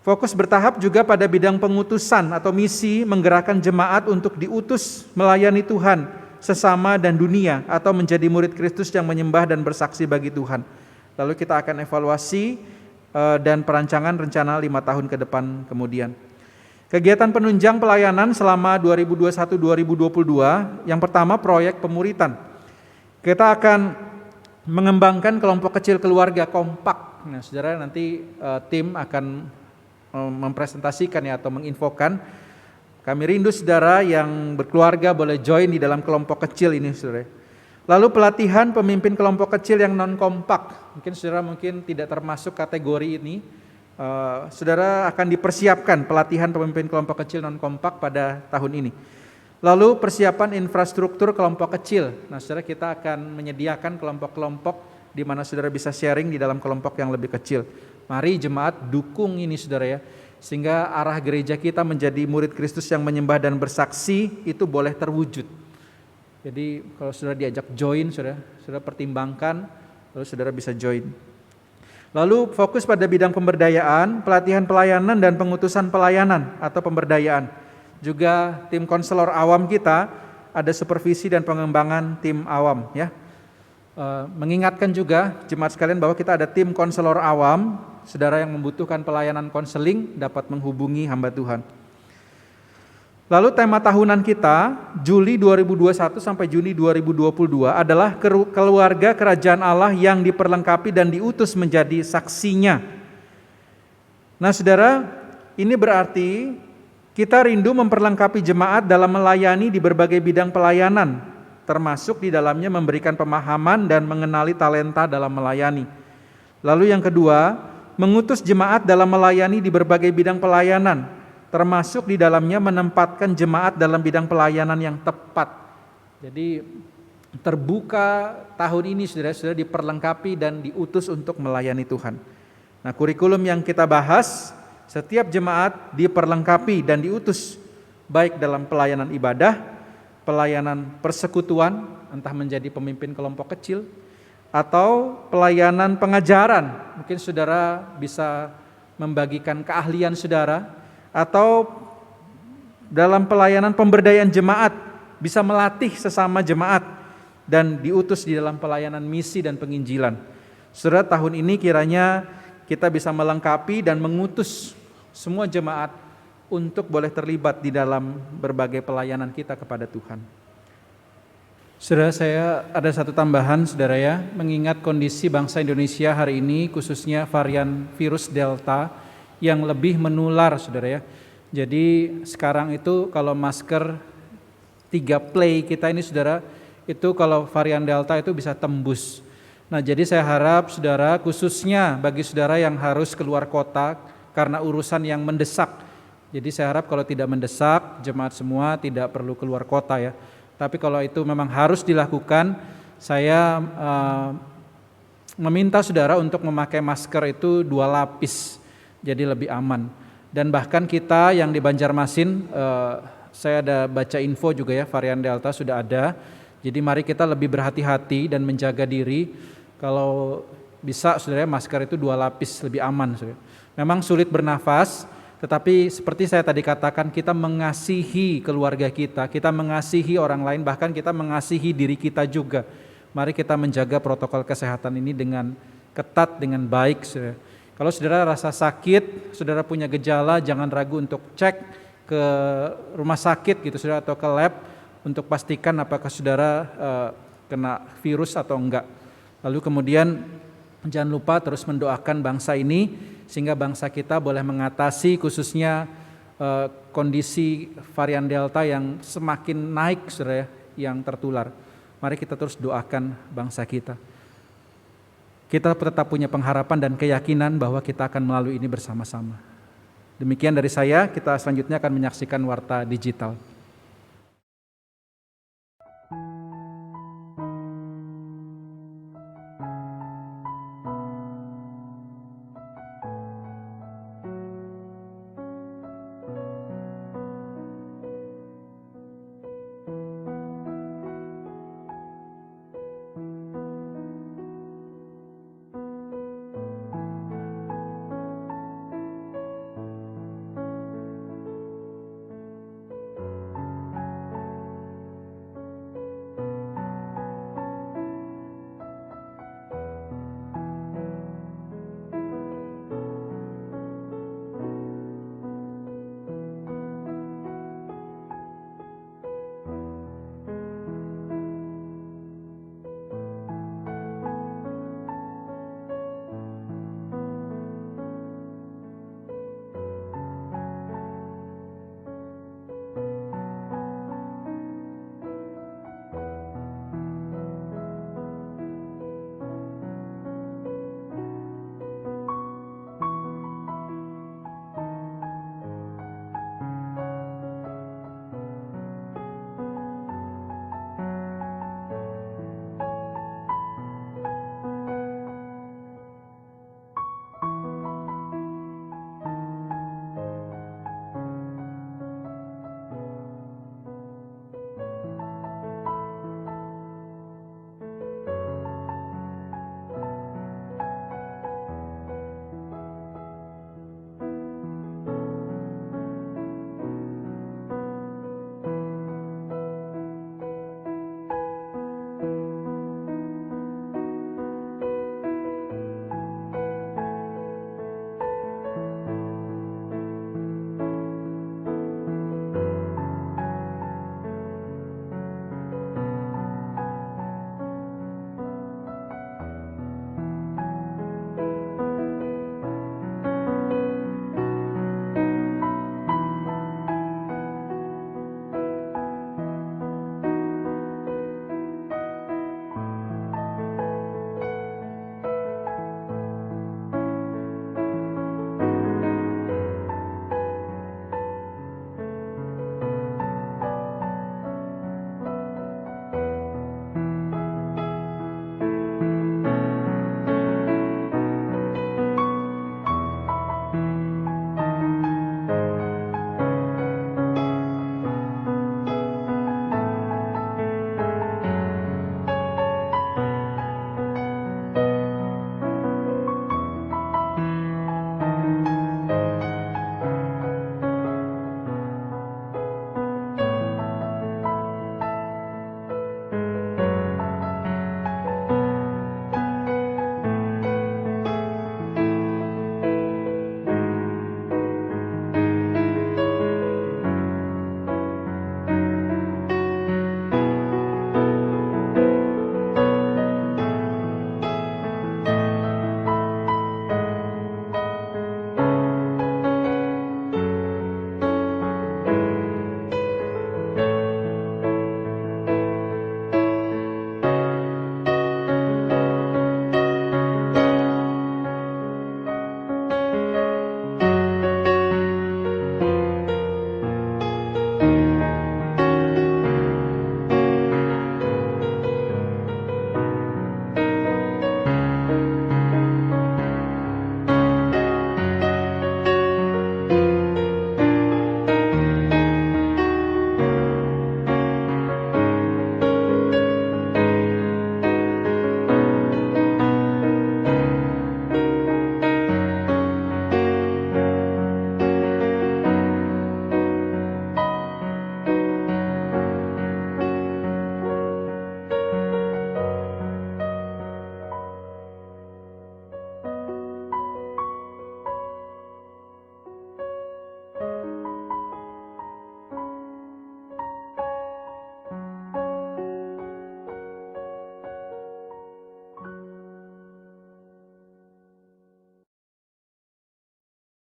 Speaker 3: Fokus bertahap juga pada bidang pengutusan atau misi, menggerakkan jemaat untuk diutus melayani Tuhan sesama dan dunia, atau menjadi murid Kristus yang menyembah dan bersaksi bagi Tuhan. Lalu kita akan evaluasi dan perancangan rencana 5 tahun ke depan kemudian. Kegiatan penunjang pelayanan selama 2021-2022, yang pertama proyek pemuritan. Kita akan mengembangkan kelompok kecil keluarga kompak. Nah, saudara, nanti tim akan mempresentasikan ya, atau menginfokan. Kami rindu saudara yang berkeluarga boleh join di dalam kelompok kecil ini saudara. Lalu pelatihan pemimpin kelompok kecil yang non kompak. Mungkin saudara tidak termasuk kategori ini. Saudara akan dipersiapkan pelatihan pemimpin kelompok kecil non kompak pada tahun ini. Lalu persiapan infrastruktur kelompok kecil. Nah, saudara, kita akan menyediakan kelompok-kelompok di mana saudara bisa sharing di dalam kelompok yang lebih kecil. Mari jemaat dukung ini saudara ya, sehingga arah gereja kita menjadi murid Kristus yang menyembah dan bersaksi itu boleh terwujud. Jadi kalau saudara diajak join, saudara pertimbangkan, lalu saudara bisa join. Lalu fokus pada bidang pemberdayaan, pelatihan pelayanan dan pengutusan pelayanan atau pemberdayaan. Juga tim konselor awam kita ada supervisi dan pengembangan tim awam ya. Mengingatkan juga jemaat sekalian bahwa kita ada tim konselor awam. Saudara yang membutuhkan pelayanan konseling dapat menghubungi hamba Tuhan. Lalu tema tahunan kita Juli 2021 sampai Juni 2022 adalah keluarga kerajaan Allah yang diperlengkapi dan diutus menjadi saksinya. Nah saudara, ini berarti kita rindu memperlengkapi jemaat dalam melayani di berbagai bidang pelayanan, termasuk di dalamnya memberikan pemahaman dan mengenali talenta dalam melayani. Lalu yang kedua, mengutus jemaat dalam melayani di berbagai bidang pelayanan, termasuk di dalamnya menempatkan jemaat dalam bidang pelayanan yang tepat. Jadi terbuka tahun ini saudara-saudara diperlengkapi dan diutus untuk melayani Tuhan. Nah, kurikulum yang kita bahas, setiap jemaat diperlengkapi dan diutus baik dalam pelayanan ibadah, pelayanan persekutuan, entah menjadi pemimpin kelompok kecil, atau pelayanan pengajaran. Mungkin saudara bisa membagikan keahlian saudara, atau dalam pelayanan pemberdayaan jemaat, bisa melatih sesama jemaat dan diutus di dalam pelayanan misi dan penginjilan. Saudara, tahun ini kiranya kita bisa melengkapi dan mengutus semua jemaat untuk boleh terlibat di dalam berbagai pelayanan kita kepada Tuhan. Saudara, saya ada satu tambahan saudara ya, mengingat kondisi bangsa Indonesia hari ini khususnya varian virus Delta yang lebih menular saudara ya. Jadi sekarang itu kalau masker 3 play kita ini saudara, itu kalau varian Delta itu bisa tembus. Nah jadi saya harap saudara, khususnya bagi saudara yang harus keluar kota karena urusan yang mendesak. Jadi saya harap kalau tidak mendesak, jemaat semua tidak perlu keluar kota ya. Tapi kalau itu memang harus dilakukan, saya meminta saudara untuk memakai masker itu 2 lapis, jadi lebih aman. Dan bahkan kita yang di Banjarmasin, saya ada baca info juga ya, varian Delta sudah ada. Jadi mari kita lebih berhati-hati dan menjaga diri. Kalau bisa saudara, masker itu 2 lapis lebih aman, saudara. Memang sulit bernafas, tetapi seperti saya tadi katakan, kita mengasihi keluarga kita mengasihi orang lain, bahkan kita mengasihi diri kita juga. Mari kita menjaga protokol kesehatan ini dengan ketat, dengan baik, saudara. Kalau saudara rasa sakit, saudara punya gejala, jangan ragu untuk cek ke rumah sakit gitu saudara, atau ke lab untuk pastikan apakah saudara kena virus atau enggak. Lalu kemudian jangan lupa terus mendoakan bangsa ini sehingga bangsa kita boleh mengatasi khususnya kondisi varian Delta yang semakin naik saudara, yang tertular. Mari kita terus doakan bangsa kita. Kita tetap punya pengharapan dan keyakinan bahwa kita akan melalui ini bersama-sama. Demikian dari saya, kita selanjutnya akan menyaksikan Warta Digital.